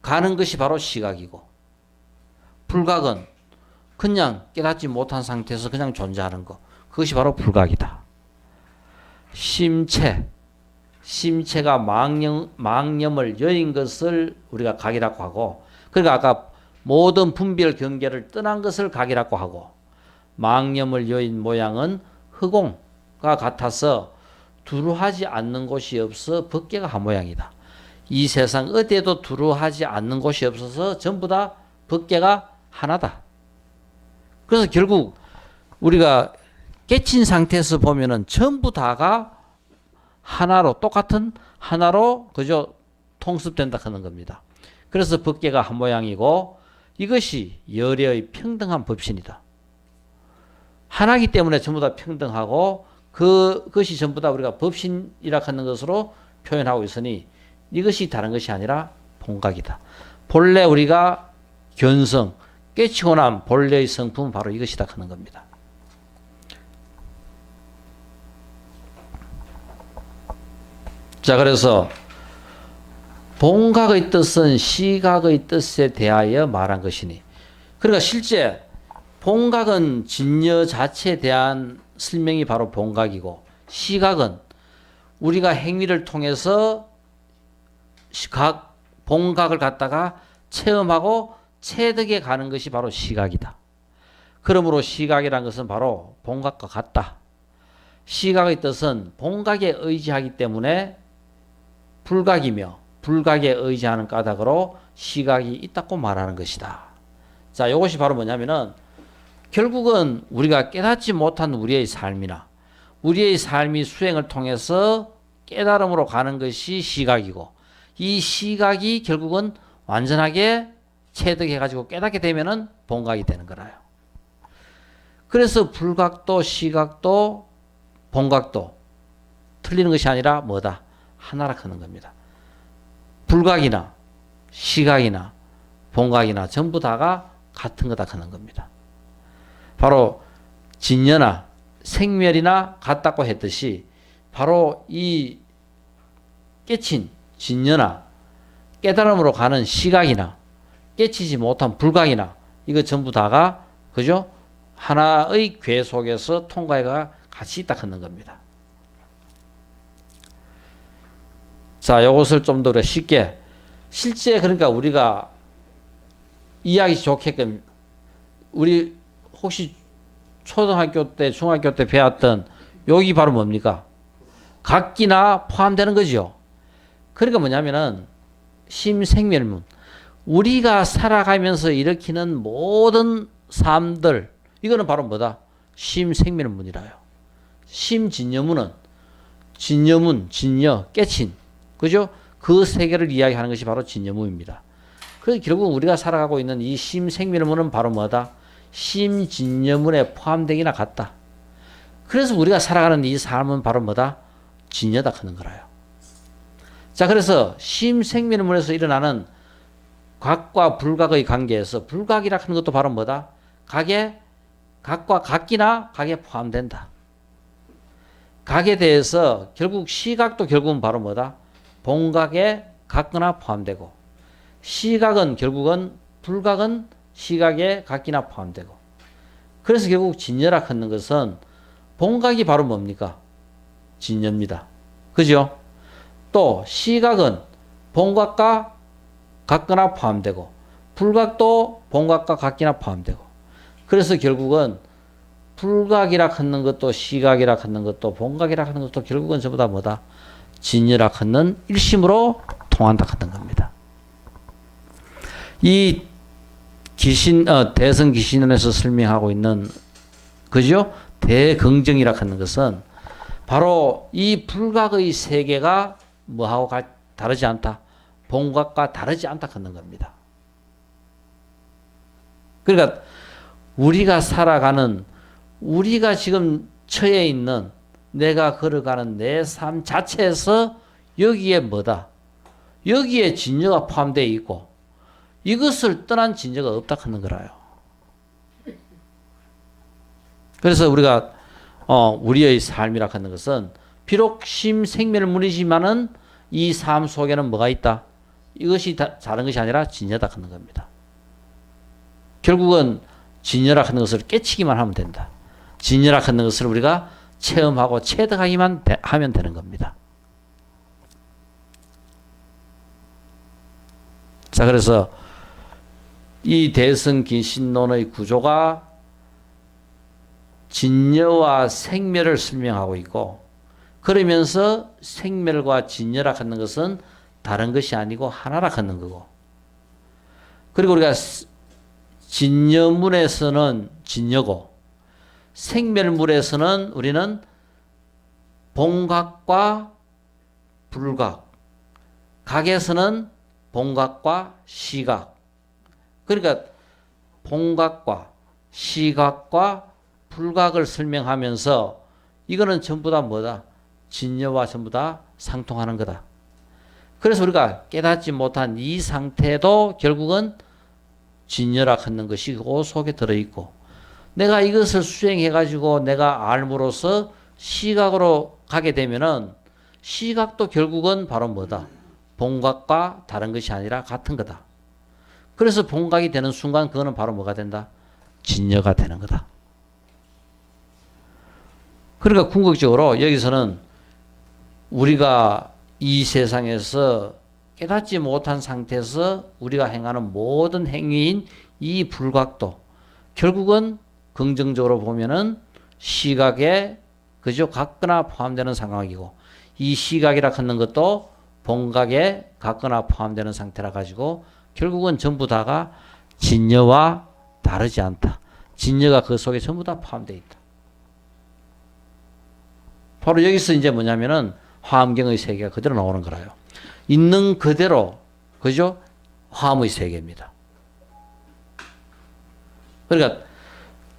A: 가는 것이 바로 시각이고 불각은 그냥 깨닫지 못한 상태에서 그냥 존재하는 것. 그것이 바로 불각이다. 심체가 망념을 여인 것을 우리가 각이라고 하고 그러니까 아까 모든 분별 경계를 떠난 것을 각이라고 하고 망념을 여인 모양은 흑공과 같아서 두루하지 않는 곳이 없어 법계가 한 모양이다. 이 세상 어디에도 두루하지 않는 곳이 없어서 전부 다 법계가 하나다. 그래서 결국 우리가 깨친 상태에서 보면은 전부 다가 하나로 똑같은 하나로 그저 통습된다 하는 겁니다. 그래서 법계가 한 모양이고 이것이 열애의 평등한 법신이다. 하나이기 때문에 전부 다 평등하고 그것이 전부 다 우리가 법신이라 하는 것으로 표현하고 있으니 이것이 다른 것이 아니라 본각이다. 본래 우리가 견성, 깨치고 난 본래의 성품은 바로 이것이다 하는 겁니다. 자, 그래서 본각의 뜻은 시각의 뜻에 대하여 말한 것이니 그러니까 실제 본각은 진여 자체에 대한 설명이 바로 본각이고 시각은 우리가 행위를 통해서 봉각을 갖다가 체험하고 체득해 가는 것이 바로 시각이다. 그러므로 시각이란 것은 바로 봉각과 같다. 시각의 뜻은 봉각에 의지하기 때문에 불각이며 불각에 의지하는 까닭으로 시각이 있다고 말하는 것이다. 자, 이것이 바로 뭐냐면은 결국은 우리가 깨닫지 못한 우리의 삶이나 우리의 삶이 수행을 통해서 깨달음으로 가는 것이 시각이고, 이 시각이 결국은 완전하게 체득해가지고 깨닫게 되면은 본각이 되는 거라요. 그래서 불각도 시각도 본각도 틀리는 것이 아니라 뭐다? 하나라 하는 겁니다. 불각이나 시각이나 본각이나 전부 다가 같은 거다 하는 겁니다. 바로 진여나 생멸이나 같다고 했듯이 바로 이 깨친 진여나 깨달음으로 가는 시각이나 깨치지 못한 불각이나 이거 전부 다가 그죠? 하나의 궤 속에서 통과해가 같이 있다 하는 겁니다. 자, 이것을 좀 더 쉽게 실제 그러니까 우리가 이해하기 좋게끔 우리 혹시 초등학교 때 중학교 때 배웠던 여기 바로 뭡니까? 각기나 포함되는 거죠. 그러니까 뭐냐면은 심생멸문, 우리가 살아가면서 일으키는 모든 삶들, 이거는 바로 뭐다? 심생멸문이라요. 심진여문은 진여문, 진여, 깨친, 그죠? 그 세계를 이야기하는 것이 바로 진여문입니다. 그래서 결국 우리가 살아가고 있는 이 심생멸문은 바로 뭐다? 심진여문에 포함되기나 같다. 그래서 우리가 살아가는 이 삶은 바로 뭐다? 진여다 하는 거라요. 자, 그래서 심생멸문에서 일어나는 각과 불각의 관계에서 불각이라 하는 것도 바로 뭐다? 각에 각과 각기나 각에 포함된다. 각에 대해서 결국 시각도 결국은 바로 뭐다? 본각에 각거나 포함되고, 시각은 결국은 불각은 시각에 각기나 포함되고, 그래서 결국 진여라 하는 것은 본각이 바로 뭡니까? 진여입니다. 그죠? 또 시각은 본각과 각거나 포함되고, 불각도 본각과 각기나 포함되고, 그래서 결국은 불각이라 하는 것도 시각이라 하는 것도 본각이라 하는 것도 결국은 전부 다 뭐다? 진여라 하는 일심으로 통한다 하는 겁니다. 이 대성기신론에서 설명하고 있는 그죠? 대긍정이라 하는 것은 바로 이 불각의 세계가 뭐하고 다르지 않다? 본각과 다르지 않다 하는 겁니다. 그러니까 우리가 살아가는, 우리가 지금 처해 있는, 내가 걸어가는 내 삶 자체에서 여기에 뭐다? 여기에 진여가 포함되어 있고, 이것을 떠난 진여가 없다 하는 거라요. 그래서 우리가 우리의 삶이라 하는 것은 비록 심생멸문이지만은 이 삶 속에는 뭐가 있다? 이것이 다른 것이 아니라 진여다 하는 겁니다. 결국은 진여라 하는 것을 깨치기만 하면 된다. 진여라 하는 것을 우리가 체험하고 체득하기만 하면 되는 겁니다. 자, 그래서 이 대성기신론의 구조가 진여와 생멸을 설명하고 있고, 그러면서 생멸과 진여라 하는 것은 다른 것이 아니고 하나라 하는 거고, 그리고 우리가 진여문에서는 진여고, 생멸문에서는 우리는 본각과 불각, 각에서는 본각과 시각, 그러니까 본각과 시각과 불각을 설명하면서 이거는 전부 다 뭐다? 진여와 전부 다 상통하는 거다. 그래서 우리가 깨닫지 못한 이 상태도 결국은 진여라 하는 것이 그 속에 들어있고, 내가 이것을 수행해가지고 내가 알므로써 시각으로 가게 되면은 시각도 결국은 바로 뭐다? 본각과 다른 것이 아니라 같은 거다. 그래서 본각이 되는 순간 그거는 바로 뭐가 된다? 진여가 되는 거다. 그러니까 궁극적으로 여기서는 우리가 이 세상에서 깨닫지 못한 상태에서 우리가 행하는 모든 행위인 이 불각도 결국은 긍정적으로 보면은 시각에 그죠 같거나 포함되는 상황이고 이 시각이라 하는 것도 본각에 같거나 포함되는 상태라 가지고 결국은 전부 다가 진여와 다르지 않다. 진여가 그 속에 전부 다 포함되어 있다. 바로 여기서 이제 뭐냐면은 화엄경의 세계가 그대로 나오는 거라요. 있는 그대로 그죠? 화엄의 세계입니다. 그러니까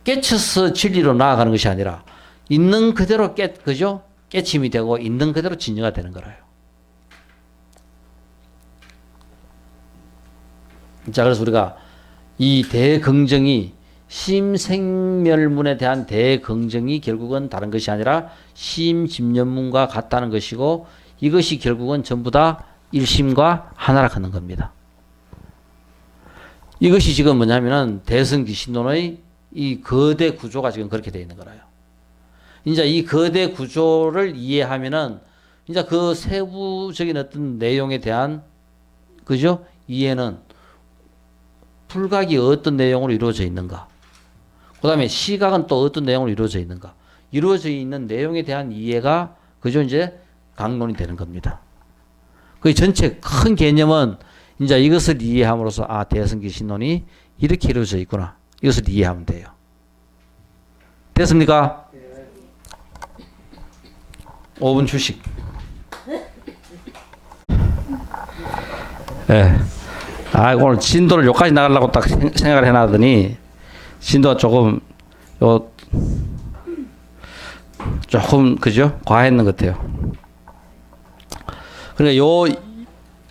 A: 깨쳐서 진리로 나아가는 것이 아니라 있는 그대로 그죠? 깨침이 되고 있는 그대로 진여가 되는 거라요. 자, 그래서 우리가 이 대긍정이 심생멸문에 대한 대긍정이 결국은 다른 것이 아니라 심집념문과 같다는 것이고 이것이 결국은 전부 다 일심과 하나라 하는 겁니다. 이것이 지금 뭐냐면은 대승기신론의 이 거대 구조가 지금 그렇게 되어 있는 거라요. 이제 이 거대 구조를 이해하면은 이제 그 세부적인 어떤 내용에 대한 그죠? 이해는 불각이 어떤 내용으로 이루어져 있는가? 그 다음에 시각은 또 어떤 내용으로 이루어져 있는가? 이루어져 있는 내용에 대한 이해가 그죠? 이제 강론이 되는 겁니다. 그 전체 큰 개념은 이제 이것을 이해함으로써 아, 대승기신론이 이렇게 이루어져 있구나. 이것을 이해하면 돼요. 됐습니까? 5분 휴식. 예. 아, 오늘 진도를 여기까지 나가려고 딱 생각을 해놨더니 진도가 조금 그죠? 과했는 것 같아요. 그러니까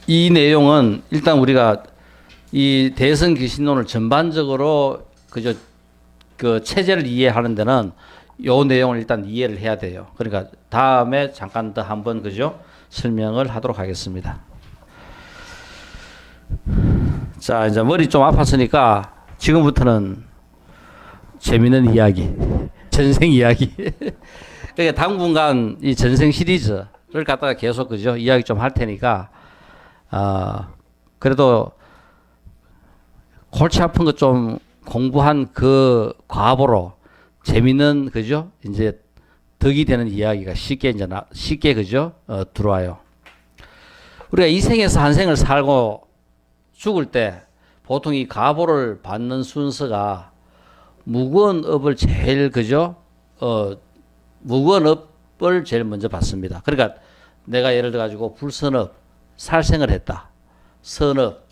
A: 이 내용은 일단 우리가 이 대승기신론을 전반적으로 그저 그 체제를 이해하는 데는 요 내용을 일단 이해를 해야 돼요. 그러니까 다음에 잠깐 더 한번 그죠? 설명을 하도록 하겠습니다. 자, 이제 머리 좀 아팠으니까 지금부터는 재미있는 이야기, 전생 이야기. 그러니까 당분간 이 전생 시리즈를 갖다가 계속 그죠? 이야기 좀 할 테니까 그래도 골치 아픈 것 좀 공부한 그 과보로 재밌는 그죠? 이제 덕이 되는 이야기가 쉽게 그죠? 들어와요. 우리가 이 생에서 한 생을 살고 죽을 때 보통 이 가보를 받는 순서가 무거운 업을 제일 그죠? 무거운 업을 제일 먼저 받습니다. 그러니까 내가 예를 들어 가지고 불선업, 살생을 했다. 선업,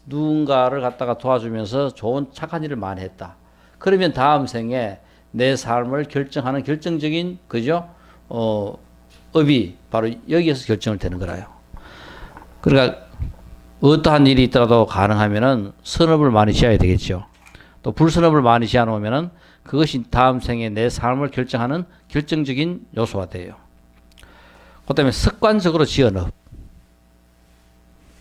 A: 누군가를 갖다가 도와주면서 좋은 착한 일을 많이 했다. 그러면 다음 생에 내 삶을 결정하는 결정적인 그죠? 업이 바로 여기에서 결정을 되는 거라요. 그러니까 어떠한 일이 있더라도 가능하면은 선업을 많이 지어야 되겠죠. 또 불선업을 많이 지어 놓으면은 그것이 다음 생에 내 삶을 결정하는 결정적인 요소가 돼요. 그다음에 습관적으로 지은 업.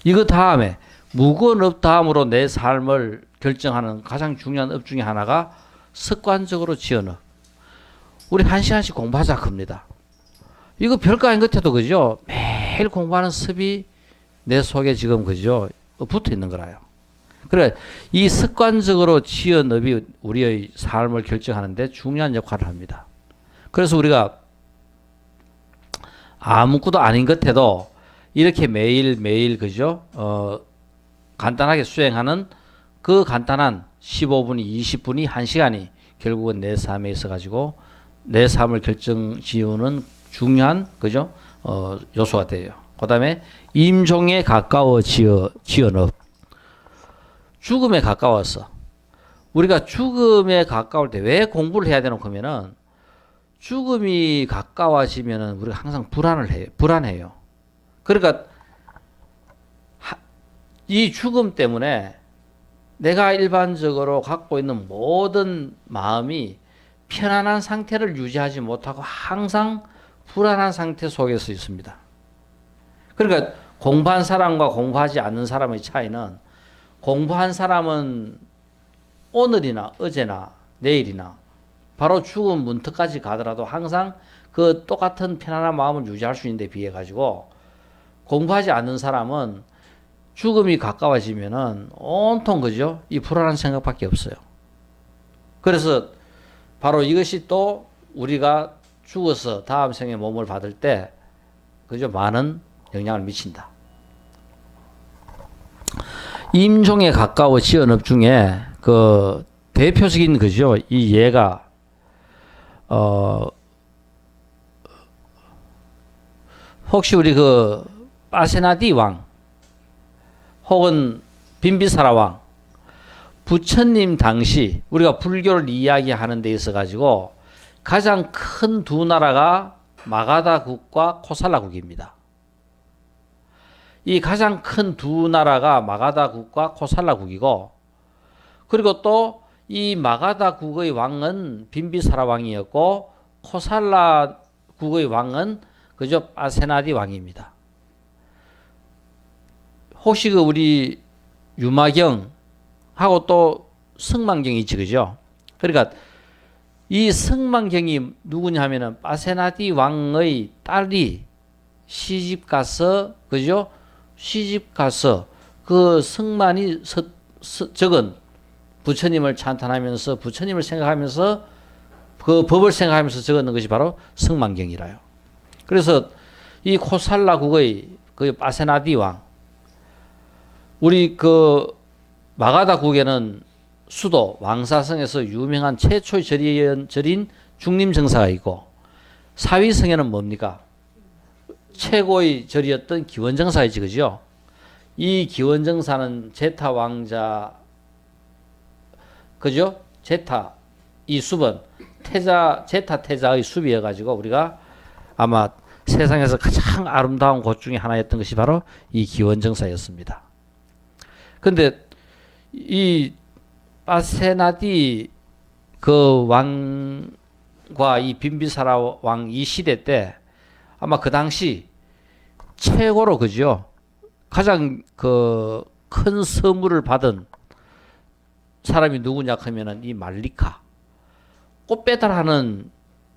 A: 이거 다음에 무거운 업 다음으로 내 삶을 결정하는 가장 중요한 업 중에 하나가 습관적으로 지은 업. 우리 한 시간씩 공부하자 겁니다. 이거 별거 아닌 것 같아도 그죠? 매일 공부하는 습이 내 속에 지금 그죠? 붙어 있는 거라요. 그래, 이 습관적으로 지은 업이 우리의 삶을 결정하는데 중요한 역할을 합니다. 그래서 우리가 아무것도 아닌 것 같아도 이렇게 매일 그죠? 간단하게 수행하는 그 간단한 15분이, 20분이, 1시간이 결국은 내 삶에 있어 가지고 내 삶을 결정 지우는 중요한 그죠? 요소가 돼요. 그다음에 임종에 가까워 지은 업. 죽음에 가까웠어. 우리가 죽음에 가까울 때 왜 공부를 해야 되는 거면은 죽음이 가까워지면은 우리가 항상 불안해요. 그러니까 이 죽음 때문에 내가 일반적으로 갖고 있는 모든 마음이 편안한 상태를 유지하지 못하고 항상 불안한 상태 속에서 있습니다. 그러니까 공부한 사람과 공부하지 않는 사람의 차이는 공부한 사람은 오늘이나 어제나 내일이나 바로 죽음 문턱까지 가더라도 항상 그 똑같은 편안한 마음을 유지할 수 있는 데 비해 가지고 공부하지 않는 사람은 죽음이 가까워지면은 온통 그죠? 이 불안한 생각밖에 없어요. 그래서 바로 이것이 또 우리가 죽어서 다음 생에 몸을 받을 때 그죠? 많은 영향을 미친다. 임종에 가까워지은 업 중에 그 대표적인 그죠? 이 예가 혹시 우리 그 파세나디 왕 혹은 빈비사라 왕 부처님 당시 우리가 불교를 이야기하는 데 있어 가지고 가장 큰 두 나라가 마가다국과 코살라국입니다. 이 가장 큰 두 나라가 마가다국과 코살라국이고, 그리고 또 이 마가다국의 왕은 빈비사라 왕이었고 코살라국의 왕은 그저 파세나디 왕입니다. 혹시 그 우리 유마경 하고 또 승만경이 있지, 그죠? 그러니까 이 승만경이 누구냐 하면은 파세나디 왕의 딸이 시집 가서, 그죠? 시집 가서 그 승만이 적은 부처님을 찬탄하면서 부처님을 생각하면서 그 법을 생각하면서 적었는 것이 바로 승만경이라요. 그래서 이 코살라국의 그 파세나디 왕, 우리 그 마가다국에는 수도 왕사성에서 유명한 최초의 절인 중림정사가 있고, 사위성에는 뭡니까? 최고의 절이었던 기원정사이지, 그죠? 이 기원정사는 제타 왕자, 그죠? 제타, 이 숲은 제타 태자의 숲이어가지고 우리가 아마 세상에서 가장 아름다운 곳 중에 하나였던 것이 바로 이 기원정사였습니다. 근데 이 파세나디 그 왕과 이 빈비사라 왕 이 시대 때 아마 그 당시 최고로, 그죠? 가장 그 큰 선물을 받은 사람이 누구냐 하면은 이 말리카, 꽃 배달하는,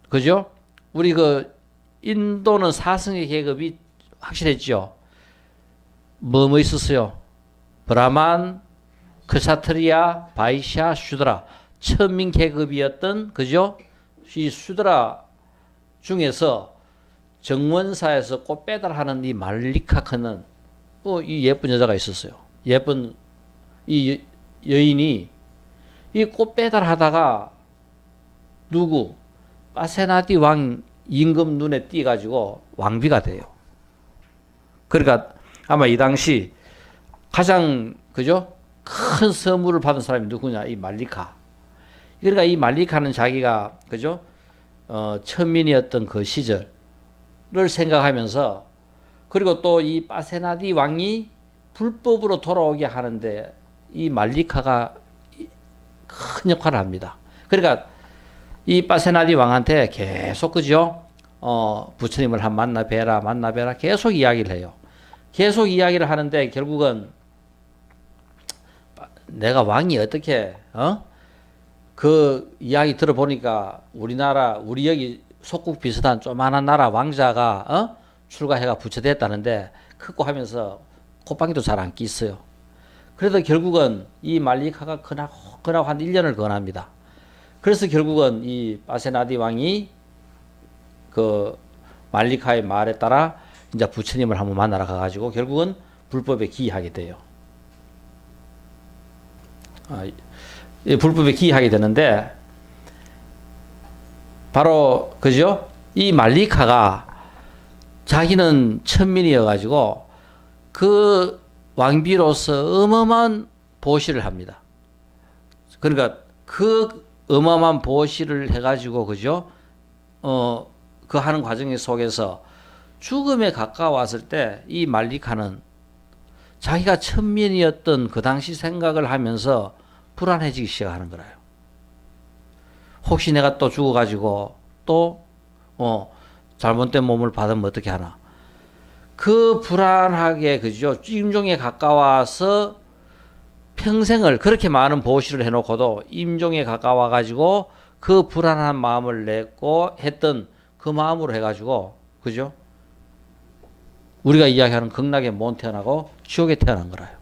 A: 그죠? 우리 그 인도는 사성의 계급이 확실했죠. 뭐 있었어요? 브라만, 크사트리아, 바이샤, 슈드라, 천민 계급이었던, 그죠? 이 슈드라 중에서 정원사에서 꽃 배달하는 이 말리카크는 이 예쁜 여자가 있었어요. 예쁜 이 여인이 이 꽃 배달하다가 누구 파세나디 왕 임금 눈에 띄가지고 왕비가 돼요. 그러니까 아마 이 당시 가장, 그죠? 큰 선물을 받은 사람이 누구냐? 이 말리카. 그러니까 이 말리카는 자기가, 그죠? 천민이었던 그 시절을 생각하면서, 그리고 또 이 파세나디 왕이 불법으로 돌아오게 하는데 이 말리카가 큰 역할을 합니다. 그러니까 이 파세나디 왕한테 계속, 그죠? 부처님을 한 만나 뵈라 계속 이야기를 해요. 계속 이야기를 하는데 결국은 내가 왕이 어떻게, 그 이야기 들어보니까 우리 여기 속국 비슷한 조만한 나라 왕자가, 출가해가 부처됐다는데 크고 하면서 콧방귀도 잘 안 끼어요. 그래도 결국은 이 말리카가 그나마 한 1년을 권합니다. 그래서 결국은 이 파세나디 왕이 그 말리카의 말에 따라 이제 부처님을 한번 만나러 가가지고 결국은 불법에 기이하게 돼요. 불법에 기이하게 되는데 바로, 그죠? 이 말리카가 자기는 천민이어가지고 그 왕비로서 어마어마한 보시를 합니다. 그러니까 그 어마어마한 보시를 해가지고, 그죠? 그 하는 과정 속에서 죽음에 가까웠을 때 이 말리카는 자기가 천민이었던 그 당시 생각을 하면서 불안해지기 시작하는 거라요. 혹시 내가 또 죽어가지고 또 잘못된 몸을 받으면 어떻게 하나. 그 불안하게, 그죠? 임종에 가까워서 평생을 그렇게 많은 보시를 해놓고도 임종에 가까워가지고 그 불안한 마음을 냈고 했던 그 마음으로 해가지고, 그죠? 우리가 이야기하는 극락에 못 태어나고 지옥에 태어난 거라요.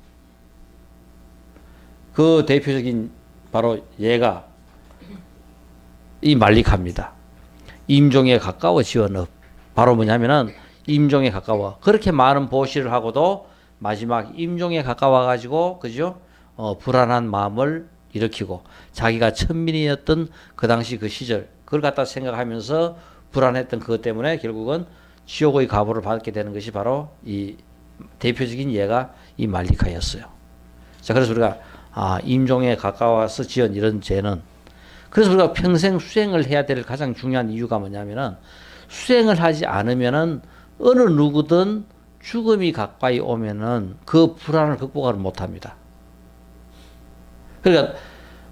A: 그 대표적인 바로 얘가 이 말리카입니다. 임종에 가까워 지언업. 바로 뭐냐면은 임종에 가까워. 그렇게 많은 보시를 하고도 마지막 임종에 가까워 가지고 그죠? 불안한 마음을 일으키고 자기가 천민이었던 그 당시 그 시절 그걸 갖다 생각하면서 불안했던 그것 때문에 결국은 지옥의 가보를 받게 되는 것이 바로 이 대표적인 예가 이 말리카였어요. 자, 그래서 우리가 임종에 가까워서 지은 이런 죄는 그래서 우리가 평생 수행을 해야 될 가장 중요한 이유가 뭐냐면은 수행을 하지 않으면은 어느 누구든 죽음이 가까이 오면은 그 불안을 극복을 못 합니다. 그러니까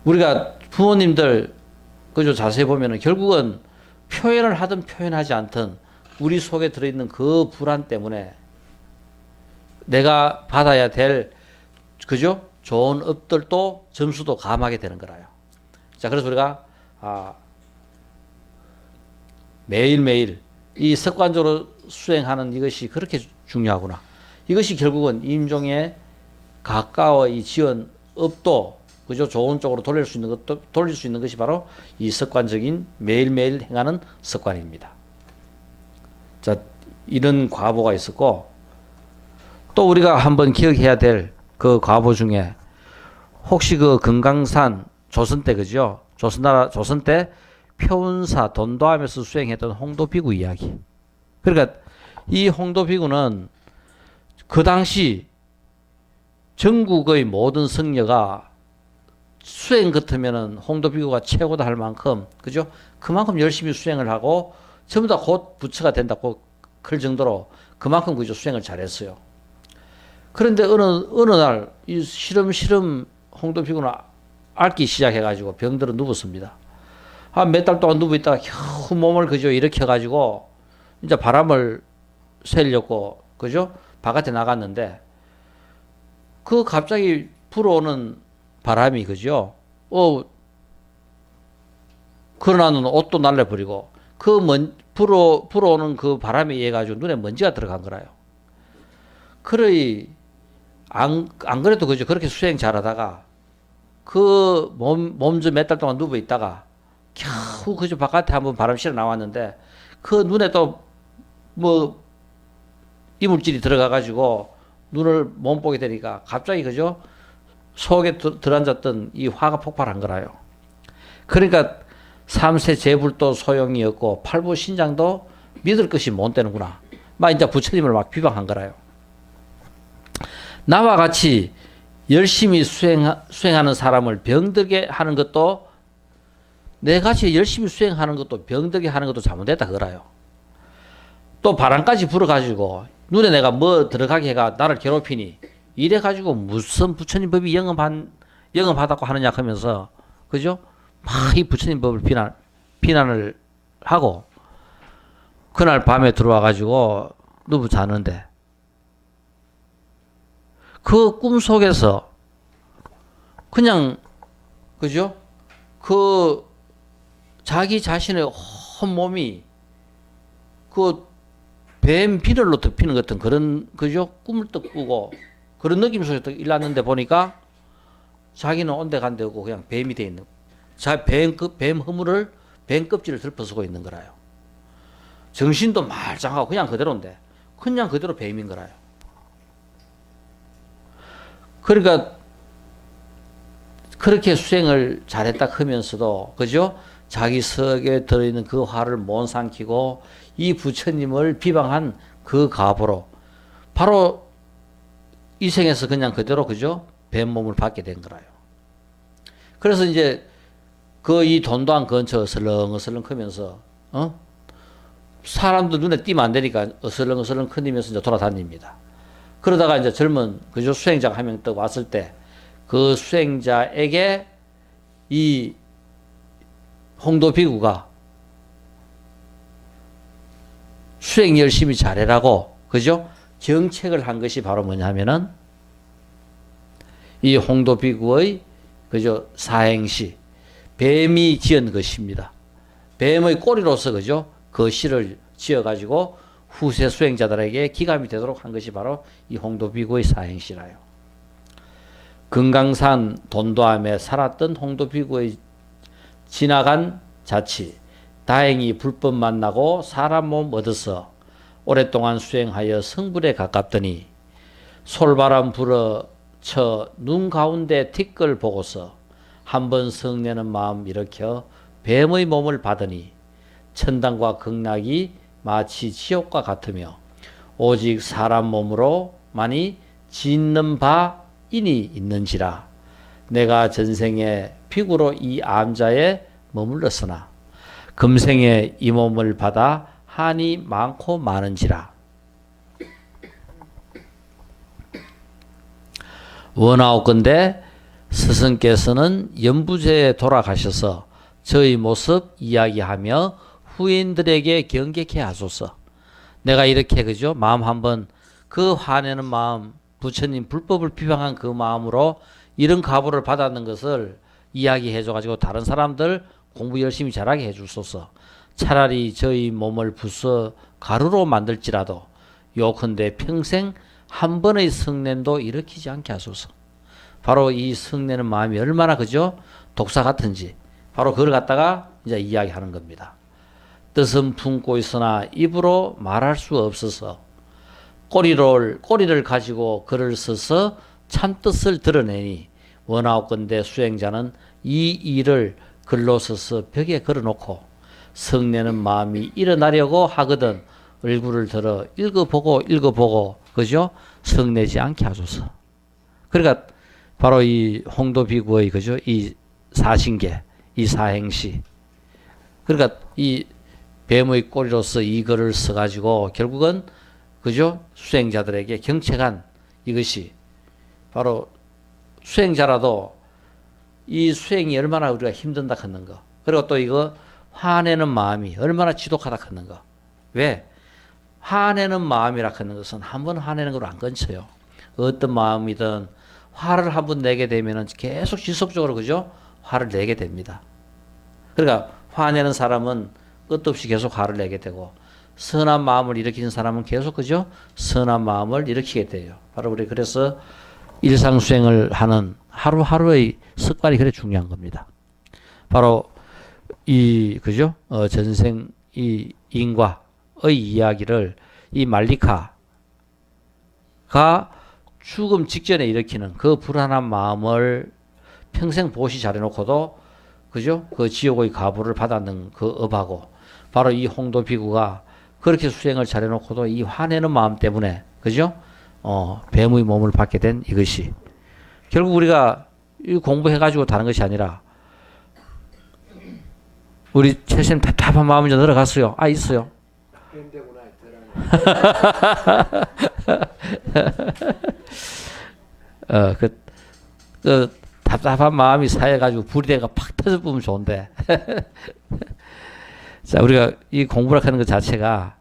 A: 우리가 부모님들 그죠 자세히 보면은 결국은 표현을 하든 표현하지 않든 우리 속에 들어있는 그 불안 때문에 내가 받아야 될 그죠 좋은 업들도 점수도 감하게 되는 거라요. 자, 그래서 우리가 매일매일 이 습관적으로 수행하는 이것이 그렇게 중요하구나. 이것이 결국은 임종에 가까워 이 지은 업도 그죠 좋은 쪽으로 돌릴 수 있는 것이 바로 이 습관적인 매일매일 행하는 습관입니다. 자, 이런 과보가 있었고 또 우리가 한번 기억해야 될 그 과보 중에 혹시 그 금강산 조선 때 그죠? 조선 때 표운사 돈도함에서 수행했던 홍도비구 이야기. 그러니까 이 홍도비구는 그 당시 전국의 모든 성녀가 수행 같으면은 홍도비구가 최고다 할 만큼 그죠? 그만큼 열심히 수행을 하고 전부 다 곧 부처가 된다고 클 정도로 그만큼 그죠 수행을 잘했어요. 그런데 어느 날 이 시름시름 홍도비구는 앓기 시작해가지고 병들어 누웠습니다. 몇 달 동안 누워 있다가 겨우 몸을 그죠 일으켜가지고 이제 바람을 쐬려고 그죠 바깥에 나갔는데 그 갑자기 불어오는 바람이 그죠 그러나는 옷도 날려버리고 불어오는 그 바람에 의해 가지고 눈에 먼지가 들어간 거라요. 그러이 안 그래도 그죠 그렇게 수행 잘하다가 그 몸좀 몇 달 동안 누워 있다가 겨우 그저 바깥에 한번 바람 실어 나왔는데 그 눈에 또 뭐 이물질이 들어가 가지고 눈을 못 보게 되니까 갑자기 그죠 속에 들어앉았던 이 화가 폭발한 거라요. 그러니까 삼세 제불도 소용이 없고 팔부 신장도 믿을 것이 못 되는구나. 막 이제 부처님을 막 비방한 거라요. 나와 같이 열심히 수행하는 사람을 병들게 하는 것도 내같이 열심히 수행하는 것도 병들게 하는 것도 잘못됐다 그거라요. 또 바람까지 불어가지고 눈에 내가 뭐 들어가게 해가 나를 괴롭히니 이래가지고 무슨 부처님 법이 영험하다고 하느냐 하면서 그죠? 막 이 부처님 법을 비난을 하고 그날 밤에 들어와가지고 누워 자는데 그 꿈속에서 그냥 그죠? 그 자기 자신의 온몸이 그 뱀 비늘로 덮이는 같은 그런 그죠? 꿈을 떡 꾸고 그런 느낌 속에서 일났는데 보니까 자기는 온데간데 없고 그냥 뱀이 돼 있는 뱀 허물을 뱀 껍질을 덮어쓰고 있는 거라요. 정신도 말짱하고 그냥 그대로인데 그냥 그대로 뱀인 거라요. 그러니까 그렇게 수행을 잘했다 하면서도 그죠? 자기 속에 들어있는 그 화를 못 삼키고 이 부처님을 비방한 그 가보로 바로 이 생에서 그냥 그대로 그죠? 뱀 몸을 받게 된 거라요. 그래서 이제 그 이 돈도한 근처 어슬렁어슬렁 크면서 사람들 눈에 띄면 안 되니까 어슬렁어슬렁 크면서 이제 돌아다닙니다. 그러다가 이제 젊은 그죠 수행자가 한 명 또 왔을 때 그 수행자에게 이 홍도비구가 수행 열심히 잘해라고 그죠 정책을 한 것이 바로 뭐냐면은 이 홍도비구의 그죠 사행시 뱀이 지은 것입니다. 뱀의 꼬리로서 그죠 그 시를 지어 가지고 후세 수행자들에게 기감이 되도록 한 것이 바로 이 홍도비구의 사행시라요. 금강산 돈도함에 살았던 홍도비구의 지나간 자치, 다행히 불법 만나고 사람 몸 얻어서 오랫동안 수행하여 성불에 가깝더니 솔바람 불어쳐 눈 가운데 티끌 보고서 한번 성내는 마음 일으켜 뱀의 몸을 받으니 천당과 극락이 마치 지옥과 같으며 오직 사람 몸으로 많이 짓는 바 인이 있는지라. 내가 전생에 피구로 이 암자에 머물렀으나 금생에 이 몸을 받아 한이 많고 많은지라. 원하옵건대 스승께서는 연부제에 돌아가셔서 저의 모습 이야기하며 후인들에게 경계케 하소서. 내가 이렇게 그죠? 마음 한번 그 화내는 마음, 부처님 불법을 비방한 그 마음으로 이런 가보를 받았는 것을 이야기해줘가지고 다른 사람들 공부 열심히 잘하게 해주소서. 차라리 저희 몸을 부숴 가루로 만들지라도 요컨대 평생 한 번의 성냄도 일으키지 않게 하소서. 바로 이 성내는 마음이 얼마나 그죠? 독사 같은지 바로 그걸 갖다가 이제 이야기하는 겁니다. 뜻은 품고 있으나 입으로 말할 수 없어서 꼬리를 가지고 글을 써서 참뜻을 드러내니 원하옵건대 수행자는 이 일을 글로 써서 벽에 걸어놓고 성내는 마음이 일어나려고 하거든 얼굴을 들어 읽어보고 그죠? 성내지 않게 하소서. 그러니까 바로 이 홍도비구의 그죠? 이 사신계, 이 사행시. 그러니까 이 뱀의 꼬리로서 이 글을 써가지고 결국은 그죠? 수행자들에게 경책한 이것이 바로 수행자라도 이 수행이 얼마나 우리가 힘든다 하는 거. 그리고 또 이거 화내는 마음이 얼마나 지독하다 하는 거. 왜? 화내는 마음이라 하는 것은 한번 화내는 걸 안 끊쳐요. 어떤 마음이든 화를 한번 내게 되면은 계속 지속적으로 그죠? 화를 내게 됩니다. 그러니까 화내는 사람은 끝도 없이 계속 화를 내게 되고 선한 마음을 일으키는 사람은 계속 그죠? 선한 마음을 일으키게 돼요. 바로 우리 그래서 일상수행을 하는 하루하루의 습관이 그래 중요한 겁니다. 바로 이 그죠? 전생 이 인과의 이야기를 이 말리카가 죽음 직전에 일으키는 그 불안한 마음을 평생 보시 잘해놓고도 그죠? 그 지옥의 가부를 받았는 그 업하고 바로 이 홍도비구가 그렇게 수행을 잘해놓고도 이 화내는 마음 때문에 그죠? 뱀의 몸을 받게 된 이것이 결국 우리가 이 공부해가지고 다른 것이 아니라 우리 최신 답답한 마음이 좀 들어갔어요. 아 있어요. 그 답답한 마음이 쌓여가지고 불이 돼가 팍 터져보면 좋은데 자 우리가 이 공부를 하는 것 자체가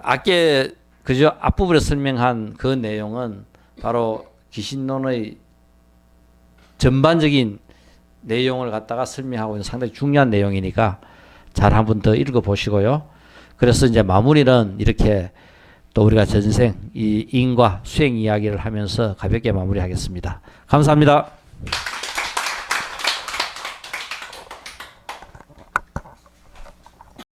A: 아께 그저 앞부분에 설명한 그 내용은 바로 기신론의 전반적인 내용을 갖다가 설명하고 있는 상당히 중요한 내용이니까 잘 한번 더 읽어보시고요. 그래서 이제 마무리는 이렇게 또 우리가 전생 이 인과 수행 이야기를 하면서 가볍게 마무리하겠습니다. 감사합니다.